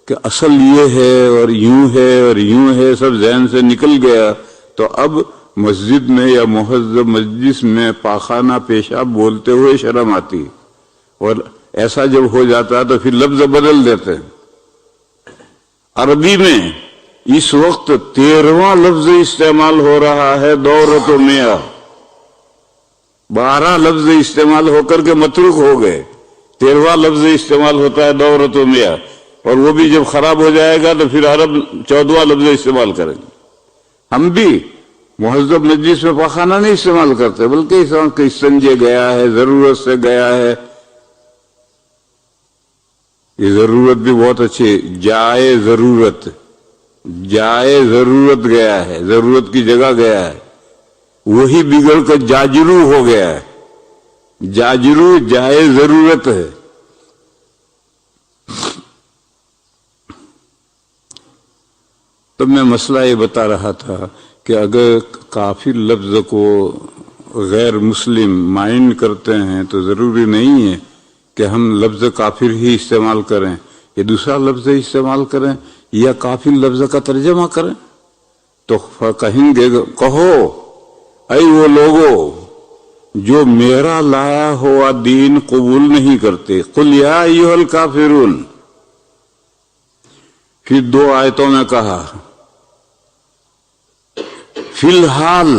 کہ اصل یہ ہے اور یوں ہے اور یوں ہے، سب ذہن سے نکل گیا. تو اب مسجد میں یا مہذب مجلس میں پاخانہ پیشاب بولتے ہوئے شرم آتی. اور ایسا جب ہو جاتا ہے تو پھر لفظ بدل دیتے ہیں. عربی میں اس وقت 13واں لفظ استعمال ہو رہا ہے، دورۃ میہ. 12 لفظ استعمال ہو کر کے متروک ہو گئے، 13واں لفظ استعمال ہوتا ہے دورۃ میہ. اور وہ بھی جب خراب ہو جائے گا تو پھر عرب 14واں لفظ استعمال کریں گے. ہم بھی مہذب مجلس میں پاخانہ نہیں استعمال کرتے، بلکہ اس وقت استنجے گیا ہے، ضرورت سے گیا ہے. یہ ضرورت بھی بہت اچھی، جائے ضرورت، جائے ضرورت گیا ہے، ضرورت کی جگہ گیا ہے. وہی بگڑ کر جاجرو ہو گیا ہے. جاجرو جائے ضرورت ہے. تو میں مسئلہ یہ بتا رہا تھا کہ اگر کافر لفظ کو غیر مسلم مائنڈ کرتے ہیں تو ضروری نہیں ہے کہ ہم لفظ کافر ہی استعمال کریں، یا دوسرا لفظ استعمال کریں، یا کافر لفظ کا ترجمہ کریں. تو کہیں گے کہو اے وہ لوگو جو میرا لایا ہوا دین قبول نہیں کرتے. قل یا ایھا الکافرون. پھر 2 آیتوں میں کہا فی الحال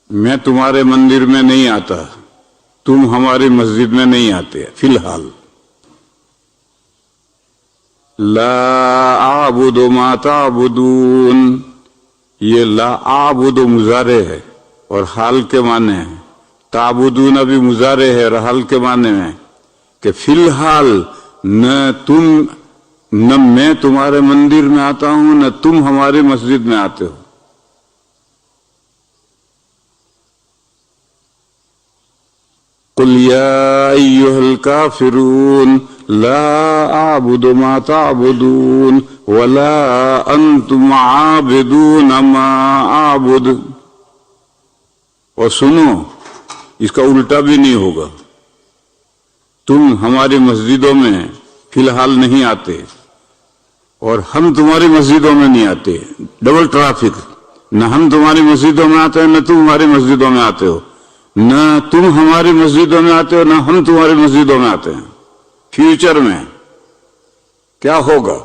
میں تمہارے مندر میں نہیں آتا، تم ہماری مسجد میں نہیں آتے. فی الحال لا اعبد ما تعبدون. یہ لا اعبد مضارع ہے اور حال کے معنی ہے. تعبدون بھی مضارع ہے اور حال کے معنی میں کہ فی الحال نہ میں تمہارے مندر میں آتا ہوں نہ تم ہماری مسجد میں آتے ہو. قل یا ایھا الکافرون لا اعبد ما تعبدون ولا انتم عابدون ما اعبد. اور سنو، اس کا الٹا بھی نہیں ہوگا. تم ہماری مسجدوں میں فی الحال نہیں آتے اور ہم تمہاری مسجدوں میں نہیں آتے. Double traffic. نہ ہم تمہاری مسجدوں میں آتے ہیں نہ تم ہماری مسجدوں میں آتے ہو. نہ تم ہماری مسجدوں میں آتے ہو نہ ہم تمہاری مسجدوں میں آتے ہیں. فیوچر میں کیا ہوگا؟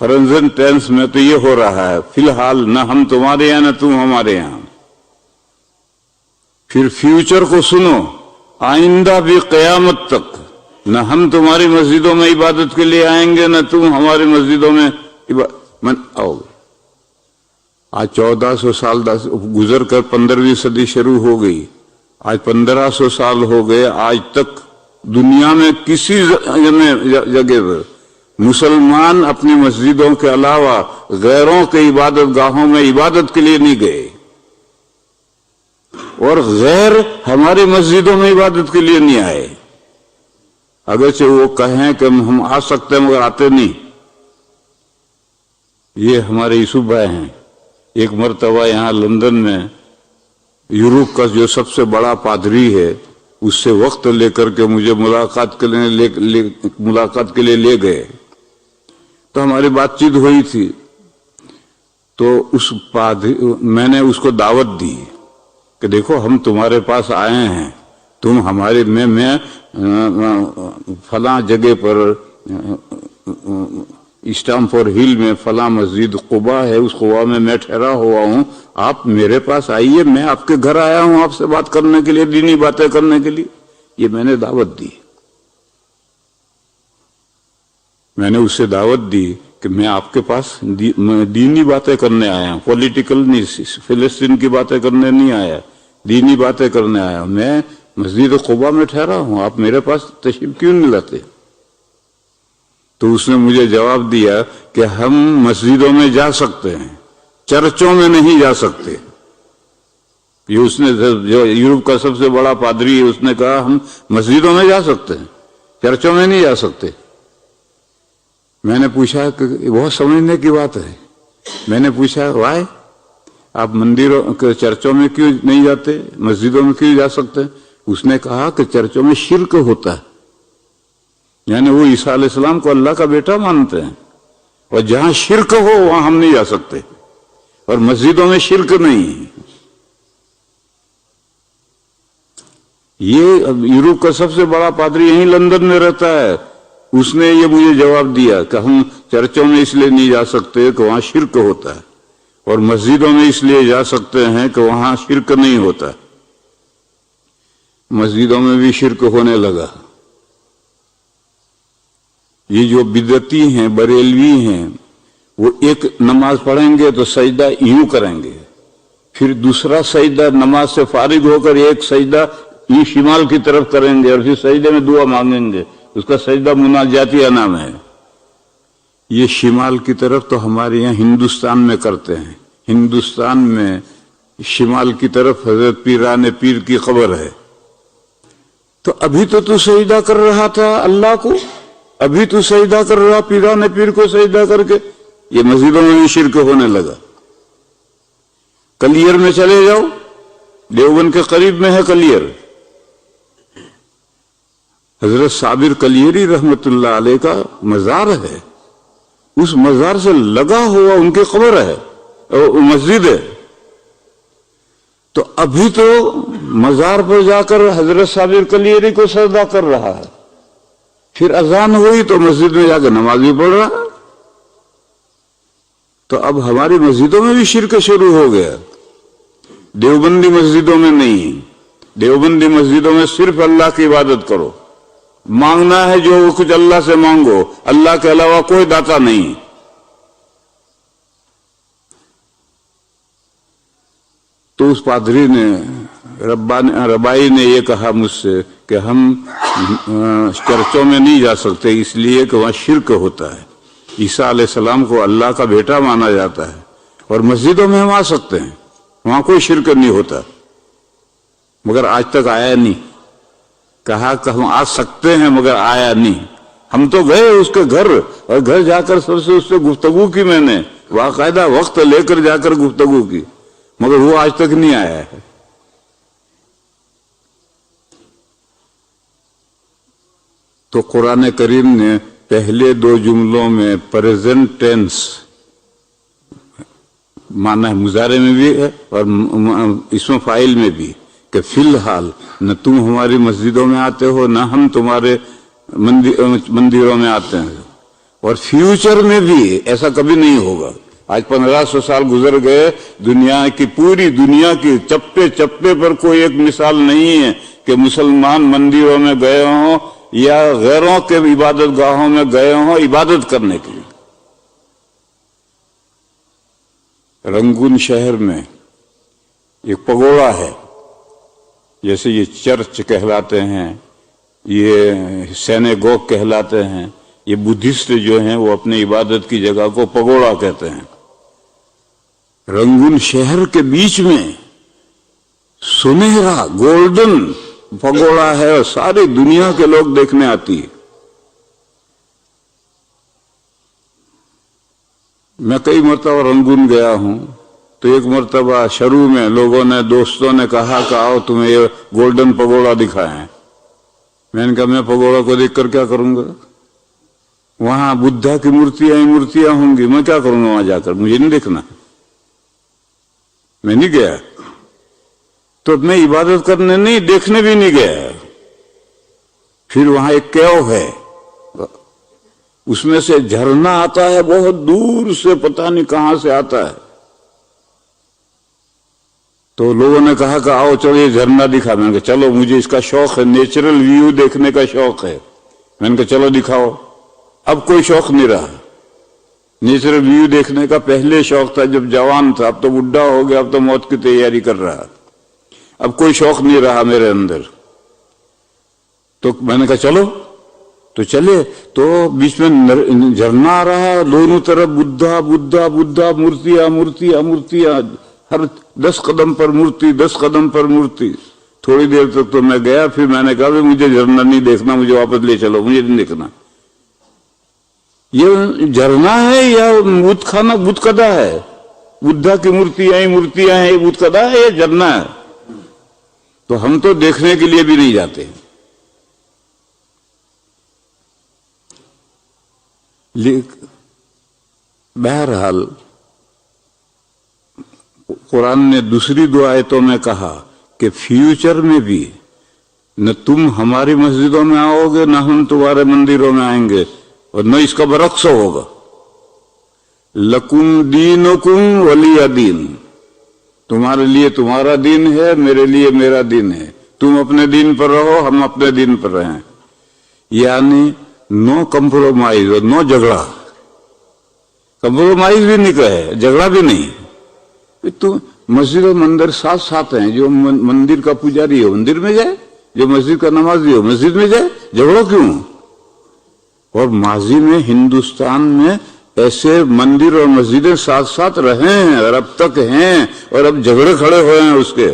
پریزنٹ ٹینس میں تو یہ ہو رہا ہے فی الحال نہ ہم تمہارے یہاں نہ تم ہمارے یہاں. پھر فیوچر کو سنو، آئندہ بھی قیامت تک نہ ہم تمہاری مسجدوں میں عبادت کے لیے آئیں گے نہ تم ہماری مسجدوں میں آؤ گے. آج 1400 سال گزر کر 15ویں صدی شروع ہو گئی. آج 1500 سال ہو گئے. آج تک دنیا میں کسی جگہ پر مسلمان اپنی مسجدوں کے علاوہ غیروں کے عبادت گاہوں میں عبادت کے لیے نہیں گئے اور غیر ہماری مسجدوں میں عبادت کے لیے نہیں آئے. اگرچہ وہ کہیں کہ ہم آ سکتے ہیں مگر آتے نہیں. یہ ہمارے یوسف بھائی ہیں. ایک مرتبہ یہاں لندن میں یورپ کا جو سب سے بڑا پادری ہے اس سے وقت لے کر کے مجھے ملاقات کے لیے لے گئے. تو ہماری بات چیت ہوئی تھی. تو میں نے اس کو دعوت دی کہ دیکھو ہم تمہارے پاس آئے ہیں، تم ہمارے میں فلاں جگہ پر اسٹامفورڈ ہل میں فلاں مسجد قباء ہے، اس قباء میں ٹھہرا ہوا ہوں، آپ میرے پاس آئیے، میں آپ کے گھر آیا ہوں آپ سے بات کرنے کے لیے، دینی باتیں کرنے کے لیے. یہ میں نے دعوت دی. میں نے اس سے دعوت دی کہ میں آپ کے پاس دینی باتیں کرنے آیا ہوں، پولیٹیکل نہیں، فلسطین کی باتیں کرنے نہیں آیا، دینی باتیں کرنے آیا ہوں. میں مسجد قباء میں ٹھہرا ہوں، آپ میرے پاس تشریف کیوں نہیں لاتے؟ تو اس نے مجھے جواب دیا کہ ہم مسجدوں میں جا سکتے ہیں، چرچوں میں نہیں جا سکتے. یہ اس نے جو یورپ کا سب سے بڑا پادری ہے اس نے کہا ہم مسجدوں میں جا سکتے ہیں، چرچوں میں نہیں جا سکتے. میں نے پوچھا کہ بہت سمجھنے کی بات ہے. میں نے پوچھا وائے آپ مندروں چرچوں میں کیوں نہیں جاتے، مسجدوں میں کیوں جا سکتے؟ اس نے کہا کہ چرچوں میں شرک ہوتا ہے، یعنی وہ عیسیٰ علیہ السلام کو اللہ کا بیٹا مانتے ہیں اور جہاں شرک ہو وہاں ہم نہیں جا سکتے، اور مسجدوں میں شرک نہیں ہے. یہ یورپ کا سب سے بڑا پادری یہیں لندن میں رہتا ہے. اس نے یہ مجھے جواب دیا کہ ہم چرچوں میں اس لیے نہیں جا سکتے کہ وہاں شرک ہوتا ہے، اور مسجدوں میں اس لیے جا سکتے ہیں کہ وہاں شرک نہیں ہوتا. مسجدوں میں بھی شرک ہونے لگا. یہ جو بدعتی ہیں، بریلوی ہیں، وہ ایک نماز پڑھیں گے تو سجدہ یوں کریں گے، پھر دوسرا سجدہ نماز سے فارغ ہو کر ایک سجدہ یوں شمال کی طرف کریں گے اور پھر سجدے میں دعا مانگیں گے. اس کا سجدہ مناجاتیہ نام ہے. یہ شمال کی طرف تو ہمارے یہاں ہندوستان میں کرتے ہیں. ہندوستان میں شمال کی طرف حضرت پیران پیر کی قبر ہے. تو ابھی تو سجدہ کر رہا تھا اللہ کو، ابھی تو سجدہ کر رہا پیران پیر کو سجدہ کر کے. یہ مسجدوں میں بھی شرک ہونے لگا. کلیر میں چلے جاؤ، دیوبند کے قریب میں ہے کلیر. حضرت صابر کلیری رحمت اللہ علیہ کا مزار ہے. اس مزار سے لگا ہوا ان کی قبر ہے، مسجد ہے. تو ابھی تو مزار پر جا کر حضرت صابر کلیری کو سجدہ کر رہا ہے، پھر اذان ہوئی تو مسجد میں جا کے نماز بھی پڑھ رہا ہے۔ تو اب ہماری مسجدوں میں بھی شرک شروع ہو گیا، دیوبندی مسجدوں میں نہیں، دیوبندی مسجدوں میں صرف اللہ کی عبادت کرو، مانگنا ہے جو کچھ اللہ سے مانگو، اللہ کے علاوہ کوئی داتا نہیں۔ تو اس پادری نے ربائی نے یہ کہا مجھ سے کہ ہم چرچوں میں نہیں جا سکتے اس لیے کہ وہاں شرک ہوتا ہے، عیسیٰ علیہ السلام کو اللہ کا بیٹا مانا جاتا ہے، اور مسجدوں میں ہم آ سکتے ہیں، وہاں کوئی شرک نہیں ہوتا، مگر آج تک آیا نہیں۔ کہا کہ ہم آ سکتے ہیں مگر آیا نہیں۔ ہم تو گئے اس کے گھر، اور گھر جا کر سب سے اس سے گفتگو کی، میں نے باقاعدہ وقت لے کر جا کر گفتگو کی، مگر وہ آج تک نہیں آیا ہے۔ تو قرآن کریم نے پہلے دو جملوں میں پریزنٹ ٹینس مانا ہے، مضارع میں بھی ہے اور اسم فاعل میں بھی، کہ فی الحال نہ تم ہماری مسجدوں میں آتے ہو نہ ہم تمہارے مندروں میں آتے ہیں، اور فیوچر میں بھی ایسا کبھی نہیں ہوگا۔ آج 1500 سال گزر گئے، دنیا کی پوری دنیا کی چپے چپے پر کوئی ایک مثال نہیں ہے کہ مسلمان مندروں میں گئے ہوں یا غیروں کے عبادت گاہوں میں گئے ہوں عبادت کرنے کے لیے۔ رنگون شہر میں ایک پگوڑا ہے، جیسے یہ چرچ کہلاتے ہیں، یہ سینیگوگ کہلاتے ہیں، یہ بدھسٹ جو ہیں وہ اپنی عبادت کی جگہ کو پگوڑا کہتے ہیں۔ رنگون شہر کے بیچ میں سنہرا گولڈن پگوڑا ہے، اور ساری دنیا کے لوگ دیکھنے آتی ہے۔ میں کئی مرتبہ رنگون گیا ہوں، تو ایک مرتبہ شروع میں لوگوں نے، دوستوں نے کہا کہ آؤ تمہیں یہ گولڈن پگوڑا دکھائیں۔ میں نے کہا میں پگوڑا کو دیکھ کر کیا کروں گا؟ وہاں بدھا کی مورتیاں ہوں گی، میں کیا کروں گا وہاں جا کر؟ مجھے نہیں دیکھنا، میں نہیں گیا۔ تو میں عبادت کرنے نہیں، دیکھنے بھی نہیں گیا۔ پھر وہاں ایک کیو ہے، اس میں سے جھرنا آتا ہے، بہت دور سے، پتہ نہیں کہاں سے آتا ہے۔ تو لوگوں نے کہا کہ آؤ چلو یہ جھرنا دکھا۔ میں نے کہا چلو، مجھے اس کا شوق ہے، نیچرل ویو دیکھنے کا شوق ہے۔ میں نے کہا چلو دکھاؤ۔ اب کوئی شوق نہیں رہا نیچرل ویو دیکھنے کا۔ پہلے شوق تھا جب جوان تھا، اب تو بڈھا ہو گیا، اب تو موت کی تیاری کر رہا، اب کوئی شوق نہیں رہا میرے اندر۔ تو میں نے کہا چلو، تو چلے۔ تو بیچ میں جھرنا آ رہا ہے، دونوں طرف بدھا بدھا بدھا، مورتیاں مورتیاں مورتیاں، ہر 10 قدم پر مورتی، 10 قدم پر مورتی۔ تھوڑی دیر تک تو میں گیا، پھر میں نے کہا کہ مجھے جھرنا نہیں دیکھنا، مجھے واپس لے چلو، مجھے نہیں دیکھنا۔ یہ جھرنا ہے یا بت خانہ، بت کدا ہے؟ بدھا کی مورتیاں ہیں، یہ بت کدا ہے، یہ جھرنا ہے؟ تو ہم تو دیکھنے کے لیے بھی نہیں جاتے۔ بہرحال قرآن نے دوسری دو آیتوں میں کہا کہ فیوچر میں بھی نہ تم ہماری مسجدوں میں آؤ گے، نہ ہم تمہارے مندروں میں آئیں گے، اور نہ اس کا برعکس ہوگا۔ لکم دینکم ولی دین، تمہارے لیے تمہارا دین ہے، میرے لیے میرا دین ہے، تم اپنے دین پر رہو، ہم اپنے دین پر رہیں۔ یعنی نو کمپرومائز اور نو جھگڑا۔ کمپرومائز بھی نہیں کہے، جھگڑا بھی نہیں۔ تو مسجد و مندر ساتھ ساتھ ہیں، جو مندر کا پجاری ہو مندر میں جائے، جو مسجد کا نمازی ہو مسجد میں جائے، جھگڑو کیوں؟ اور ماضی میں ہندوستان میں ایسے مندر اور مسجدیں ساتھ ساتھ رہے ہیں اور اب تک ہیں، اور اب جھگڑے کھڑے ہوئے ہیں اس کے۔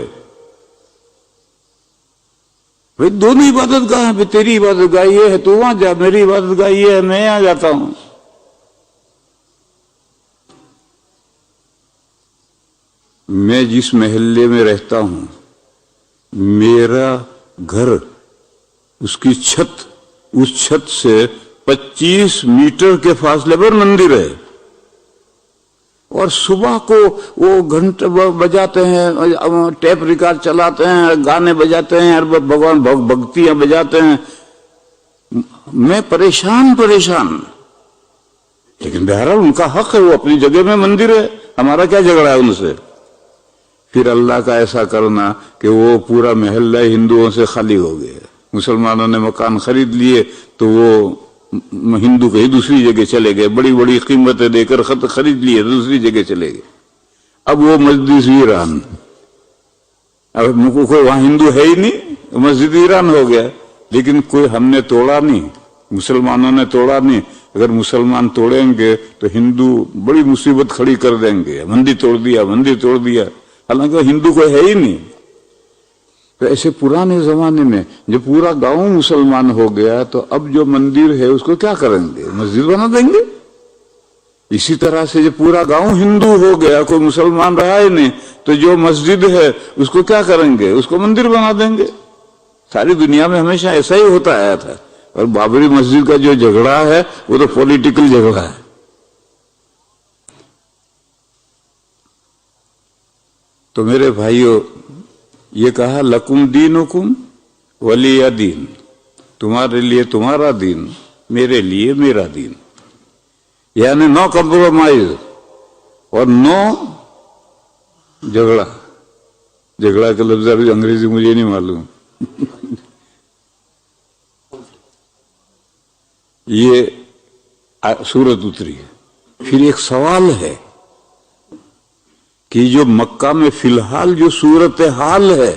بھئی دونوں عبادت گاہ ہیں، تیری عبادت گاہ یہ ہے تو وہاں جا، میری عبادت گاہ یہ ہے میں یہاں جاتا ہوں۔ میں جس محلے میں رہتا ہوں، میرا گھر، اس کی چھت، اس چھت سے 25 میٹر کے فاصلے پر مندر ہے، اور صبح کو وہ گھنٹے بجاتے ہیں، ٹیپ ریکارڈ چلاتے ہیں، گانے بجاتے ہیں، بھگوان بھکتیاں بجاتے ہیں. میں پریشان. لیکن بہرحال ان کا حق ہے، وہ اپنی جگہ میں مندر ہے، ہمارا کیا جھگڑا ہے ان سے. پھر اللہ کا ایسا کرنا کہ وہ پورا محلہ ہندوؤں سے خالی ہو گیا. مسلمانوں نے مکان خرید لیے تو وہ ہندو کہیں دوسری جگہ چلے گئے، بڑی بڑی قیمتیں دے کر خرید لیے، دوسری جگہ چلے گئے. اب وہ مسجد ویران، اب کوئی وہاں ہندو ہے ہی نہیں، مسجد ویران ہو گیا. لیکن کوئی ہم نے توڑا نہیں، مسلمانوں نے توڑا نہیں. اگر مسلمان توڑیں گے تو ہندو بڑی مصیبت کھڑی کر دیں گے، مندر توڑ دیا، حالانکہ ہندو کوئی ہے ہی نہیں. تو ایسے پرانے زمانے میں جب پورا گاؤں مسلمان ہو گیا تو اب جو مندر ہے اس کو کیا کریں گے؟ مسجد بنا دیں گے. اسی طرح سے جب پورا گاؤں ہندو ہو گیا، کوئی مسلمان رہا ہی نہیں، تو جو مسجد ہے اس کو کیا کریں گے؟ اس کو مندر بنا دیں گے. ساری دنیا میں ہمیشہ ایسا ہی ہوتا آیا تھا. اور بابری مسجد کا جو جھگڑا ہے وہ تو پولیٹیکل جھگڑا ہے. تو میرے بھائیوں، یہ کہا لکم دینکم ولی دین، تمہارے لیے تمہارا دین، میرے لیے میرا دین. یعنی نو کمپرومائز اور نو جھگڑا. جھگڑا کا لفظ ابھی انگریزی مجھے نہیں معلوم. یہ سورت اتری ہے. پھر ایک سوال ہے کہ جو مکہ میں فی الحال جو صورتحال ہے،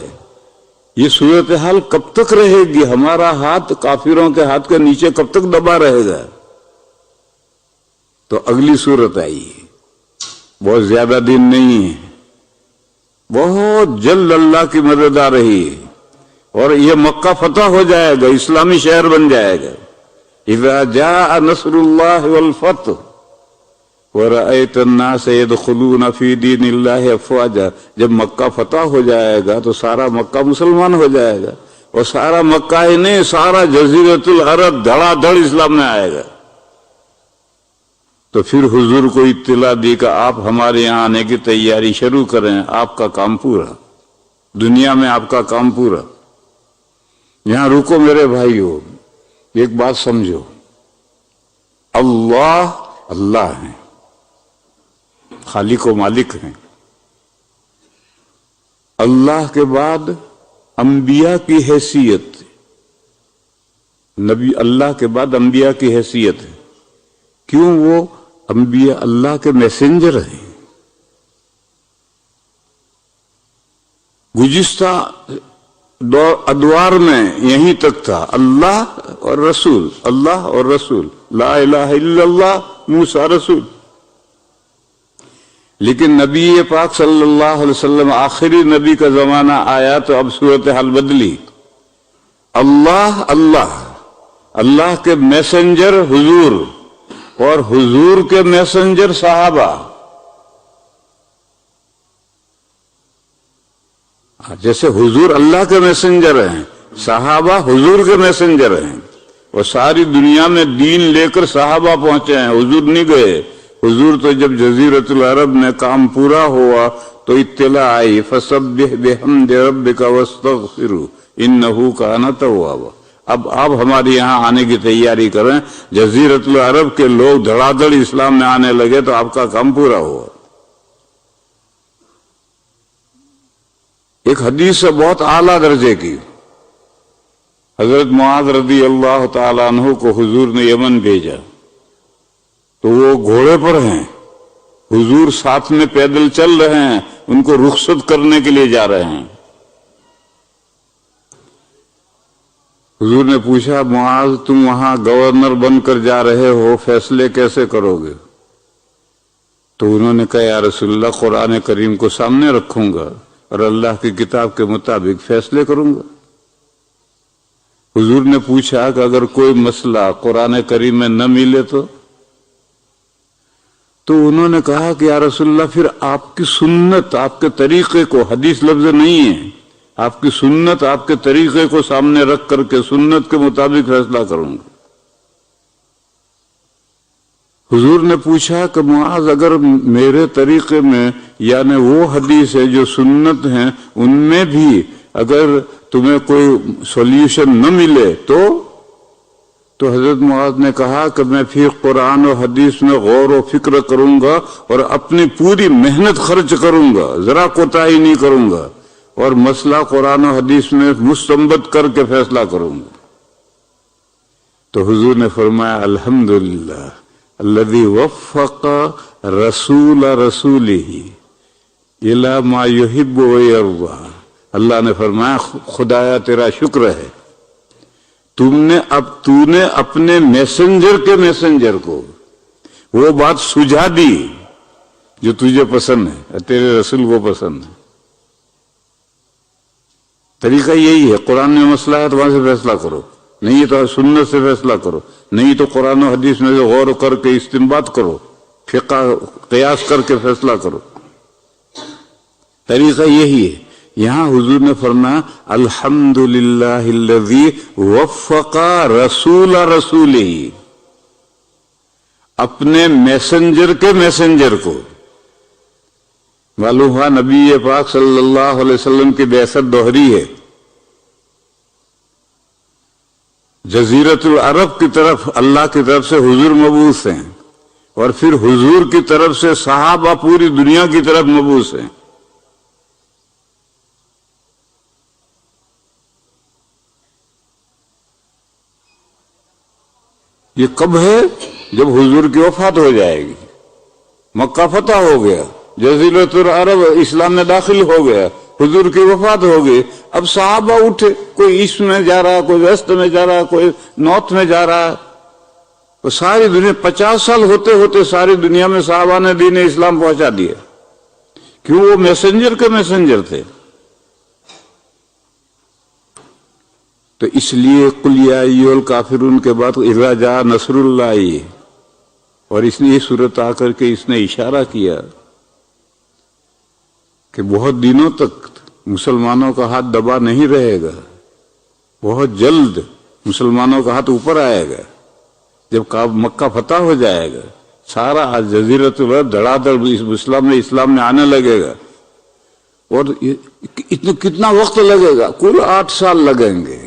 یہ صورتحال کب تک رہے گی؟ ہمارا ہاتھ کافروں کے ہاتھ کے نیچے کب تک دبا رہے گا؟ تو اگلی صورت آئی ہے، بہت زیادہ دن نہیں ہے، بہت جلد اللہ کی مدد آ رہی ہے اور یہ مکہ فتح ہو جائے گا، اسلامی شہر بن جائے گا. اذا جاء نصر اللہ والفتح وَرَأَيْتَ النَّاسَ يَدْخُلُونَ فِي دِينِ اللَّهِ أَفْوَاجًا. جب مکہ فتح ہو جائے گا تو سارا مکہ مسلمان ہو جائے گا، اور سارا مکہ ہی نہیں، سارا جزیرۃ العرب دھڑا دھڑ اسلام میں آئے گا. تو پھر حضور کو اطلاع دی کہ آپ ہمارے یہاں آنے کی تیاری شروع کریں، آپ کا کام پورا، دنیا میں آپ کا کام پورا. یہاں رکو میرے بھائیو، ایک بات سمجھو، اللہ ہیں، خالق و مالک ہیں. اللہ کے بعد انبیاء کی حیثیت، نبی اللہ کے بعد انبیاء کی حیثیت ہے. کیوں؟ وہ انبیاء اللہ کے میسنجر ہیں. گزشتہ ادوار میں یہیں تک تھا اللہ اور رسول، اللہ اور رسول، لا الہ الا اللہ، موسیٰ رسول. لیکن نبی پاک صلی اللہ علیہ وسلم آخری نبی کا زمانہ آیا تو اب صورتحال بدلی. اللہ کے میسنجر حضور اور حضور کے میسنجر صحابہ. جیسے حضور اللہ کے میسنجر ہیں، صحابہ حضور کے میسنجر ہیں، اور ساری دنیا میں دین لے کر صحابہ پہنچے ہیں، حضور نہیں گئے. حضور تو جب جزیرۃ العرب میں کام پورا ہوا تو اطلاع آئی فسبح بحمد ربک واستغفرہ انہ کان توابا. اب آپ ہمارے یہاں آنے کی تیاری کریں. جزیرۃ العرب کے لوگ دھڑا دھڑ اسلام میں آنے لگے تو آپ کا کام پورا ہوا. ایک حدیث ہے بہت اعلیٰ درجے کی. حضرت معاذ رضی اللہ تعالیٰ عنہ کو حضور نے یمن بھیجا تو وہ گھوڑے پر ہیں، حضور ساتھ میں پیدل چل رہے ہیں، ان کو رخصت کرنے کے لیے جا رہے ہیں. حضور نے پوچھا معاذ تم وہاں گورنر بن کر جا رہے ہو، فیصلے کیسے کرو گے؟ تو انہوں نے کہا یا رسول اللہ قرآن کریم کو سامنے رکھوں گا اور اللہ کی کتاب کے مطابق فیصلے کروں گا. حضور نے پوچھا کہ اگر کوئی مسئلہ قرآن کریم میں نہ ملے تو انہوں نے کہا کہ یا رسول اللہ پھر آپ کی سنت، آپ کے طریقے کو، حدیث لفظ نہیں ہے، آپ کی سنت، آپ کے طریقے کو سامنے رکھ کر کے سنت کے مطابق فیصلہ کروں گا. حضور نے پوچھا کہ معاذ اگر میرے طریقے میں یعنی وہ حدیث ہے جو سنت ہیں ان میں بھی اگر تمہیں کوئی سولوشن نہ ملے تو حضرت معاذ نے کہا کہ میں پھر قرآن و حدیث میں غور و فکر کروں گا اور اپنی پوری محنت خرچ کروں گا، ذرا کوتاہی نہیں کروں گا، اور مسئلہ قرآن و حدیث میں مستنبط کر کے فیصلہ کروں گا۔ تو حضور نے فرمایا الحمدللہ الذی وفق رسول رسولہ الی ما یحب و یرضی۔ اللہ نے فرمایا خدایا تیرا شکر ہے، تو نے اپنے میسنجر کے میسنجر کو وہ بات سجھا دی جو تجھے پسند ہے، تیرے رسول کو پسند ہے۔ طریقہ یہی ہے، قرآن میں مسئلہ ہے تو وہاں سے فیصلہ کرو، نہیں تو سنت سے فیصلہ کرو، نہیں تو قرآن و حدیث میں سے غور کر کے استنباط کرو، فقہ قیاس کر کے فیصلہ کرو۔ طریقہ یہی ہے۔ یہاں حضور نے فرمایا الحمدللہ الذی وفق رسول رسولہ، اپنے میسنجر کے میسنجر کو۔ معلوم ہوا نبی پاک صلی اللہ علیہ وسلم کی بعثت دوہری ہے، جزیرت العرب کی طرف اللہ کی طرف سے حضور مبعوث ہیں، اور پھر حضور کی طرف سے صحابہ پوری دنیا کی طرف مبعوث ہیں۔ یہ کب ہے؟ جب حضور کی وفات ہو جائے گی، مکہ فتح ہو گیا، جزیرۃ العرب اسلام میں داخل ہو گیا، حضور کی وفات ہو گئی، اب صحابہ اٹھے، کوئی ایسٹ میں جا رہا، کوئی ویسٹ میں جا رہا، کوئی نارتھ میں جا رہا، تو ساری دنیا 50 سال ہوتے ہوتے ساری دنیا میں صحابہ نے دین اسلام پہنچا دیا۔ کیوں؟ وہ میسنجر کے میسنجر تھے۔ تو اس لیے قل یا ایھا الکافرون کے بعد اذا جاء نصر اللہ، اور اس نے یہ صورت آ کر کے اس نے اشارہ کیا کہ بہت دنوں تک مسلمانوں کا ہاتھ دبا نہیں رہے گا، بہت جلد مسلمانوں کا ہاتھ اوپر آئے گا، جب مکہ فتح ہو جائے گا، سارا جزیرۃ العرب دھڑا دھڑ اسلام میں آنے لگے گا۔ اور کتنا وقت لگے گا؟ کل 8 سال لگیں گے۔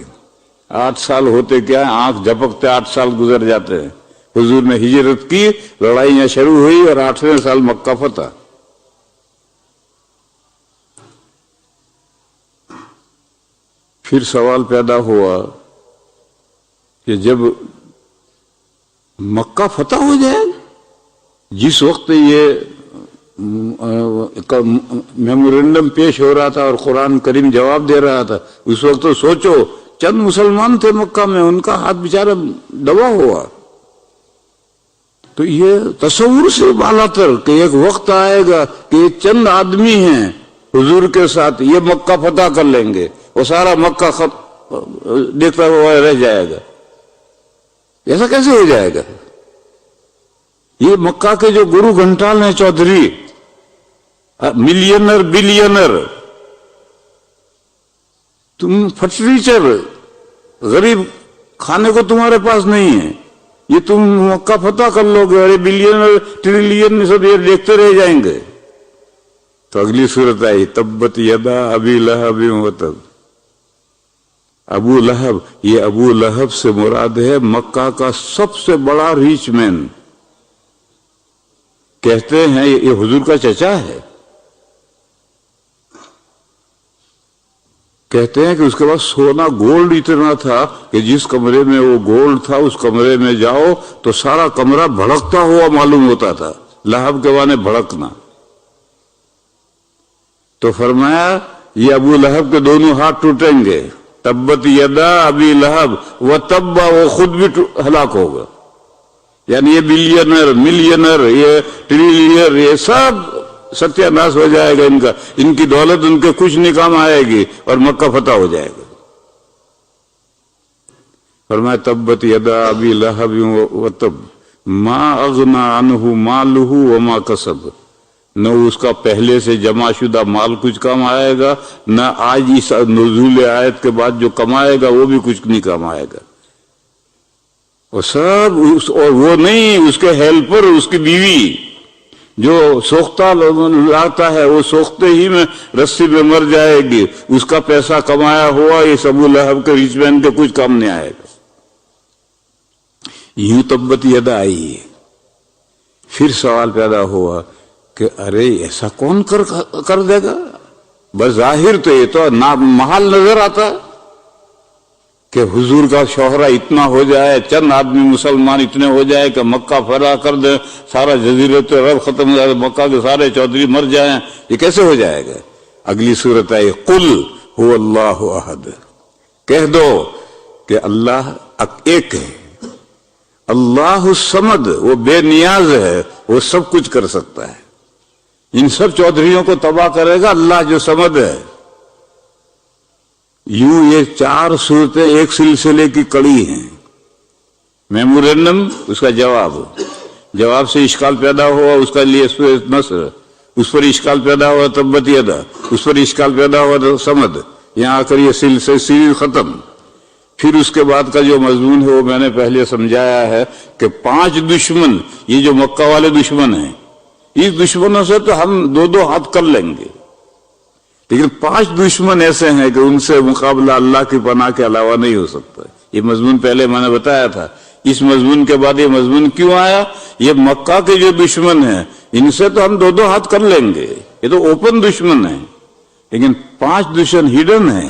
8 سال ہوتے کیا ہے، آنکھ جھپکتے 8 سال گزر جاتے ہیں۔ حضور نے ہجرت کی، لڑائیاں شروع ہوئی، اور 8ویں سال مکہ فتح۔ پھر سوال پیدا ہوا کہ جب مکہ فتح ہو جائے، جس وقت یہ میمورنڈم پیش ہو رہا تھا اور قرآن کریم جواب دے رہا تھا، اس وقت تو سوچو چند مسلمان تھے مکہ میں، ان کا ہاتھ بیچارہ دبا ہوا۔ تو یہ تصور سے بالا تر کہ ایک وقت آئے گا کہ یہ چند آدمی ہیں حضور کے ساتھ، یہ مکہ فتح کر لیں گے، وہ سارا مکہ دیکھتا ہوا رہ جائے گا۔ ایسا کیسے ہو جائے گا؟ یہ مکہ کے جو گرو گھنٹال ہیں چودھری، ملینر بلینر، تم فٹریچر، غریب کھانے کو تمہارے پاس نہیں ہے، یہ تم مکہ فتح کر لو گے، اور بلینر ٹریلین سب یہ دیکھتے رہ جائیں گے۔ تو اگلی صورت آئی تبت یدا ابی لہب وتب۔ ابو لہب، یہ ابو لہب سے مراد ہے مکہ کا سب سے بڑا ریچ مین، کہتے ہیں یہ حضور کا چچا ہے۔ کہتے ہیں کہ اس کے پاس سونا گولڈ اتنا تھا کہ جس کمرے میں وہ گولڈ تھا اس کمرے میں جاؤ تو سارا کمرہ بھڑکتا ہوا معلوم ہوتا تھا۔ لہب کے معنی بھڑکنا۔ تو فرمایا یہ ابو لہب کے دونوں ہاتھ ٹوٹیں گے، تبت یدا ابی لہب و تبا، وہ خود بھی ہلاک ہوگا۔ یعنی یہ بلینر، ملینر، یہ ٹریلینر، یہ سب ستیہ ناش ہو جائے گا، ان کی دولت ان کے کچھ نہیں کام آئے گی، اور مکہ فتح ہو جائے گا۔ فرمایا تبت یدا ابی لہب وتب ما اغنی عنہ مالہ وما کسب، نہ اس کا پہلے سے جمع شدہ مال کچھ کام آئے گا، نہ آج اس نزول آیت کے بعد جو کمائے گا وہ بھی کچھ نہیں کام آئے گا۔ وہ سب اور وہ نہیں، اس کے ہیلپر، اس کی بیوی جو سوختہ لاتا ہے وہ سوختے ہی میں رسی میں مر جائے گی، اس کا پیسہ کمایا ہوا یہ ابو لہب کے ریچ مین کے کچھ کام نہیں آئے گا۔ یوں تبت یدا آئی ہے۔ پھر سوال پیدا ہوا کہ ارے ایسا کون کر دے گا؟ بظاہر تو یہ تو محال نظر آتا کہ حضور کا شوہرہ اتنا ہو جائے، چند آدمی مسلمان اتنے ہو جائے کہ مکہ فتح کر دیں، سارا جزیرۃ عرب ختم ہو جائے، مکہ کے سارے چودھری مر جائیں، یہ کیسے ہو جائے گا؟ اگلی صورت ہے قل هو اللہ احد، کہہ دو کہ اللہ ایک ہے، اللہ الصمد، وہ بے نیاز ہے، وہ سب کچھ کر سکتا ہے، ان سب چودھریوں کو تباہ کرے گا اللہ جو صمد ہے۔ یوں یہ چار صورتیں ایک سلسلے کی کڑی ہیں۔ میمورنڈم اس کا جواب سے اشکال پیدا ہوا، اس کا لیے نصر، اس پر اشکال پیدا ہوا تبت یدا، اس پر اشکال پیدا ہوا صمد، یہاں آ کر یہ سلسلہ سیریز ختم۔ پھر اس کے بعد کا جو مضمون ہے وہ میں نے پہلے سمجھایا ہے کہ 5 دشمن، یہ جو مکہ والے دشمن ہیں، اس دشمنوں سے تو ہم 2 ہاتھ کر لیں گے، لیکن 5 دشمن ایسے ہیں کہ ان سے مقابلہ اللہ کی پناہ کے علاوہ نہیں ہو سکتا۔ یہ مضمون پہلے میں نے بتایا تھا۔ اس مضمون کے بعد یہ مضمون کیوں آیا؟ یہ مکہ کے جو دشمن ہیں ان سے تو ہم 2 ہاتھ کر لیں گے، یہ تو اوپن دشمن ہیں، لیکن 5 دشمن ہڈن ہیں،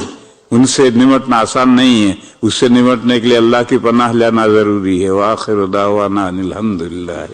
ان سے نمٹنا آسان نہیں ہے۔ اس سے نمٹنے کے لیے اللہ کی پناہ لینا ضروری ہے۔ وآخر دعوانا ان الحمدللہ۔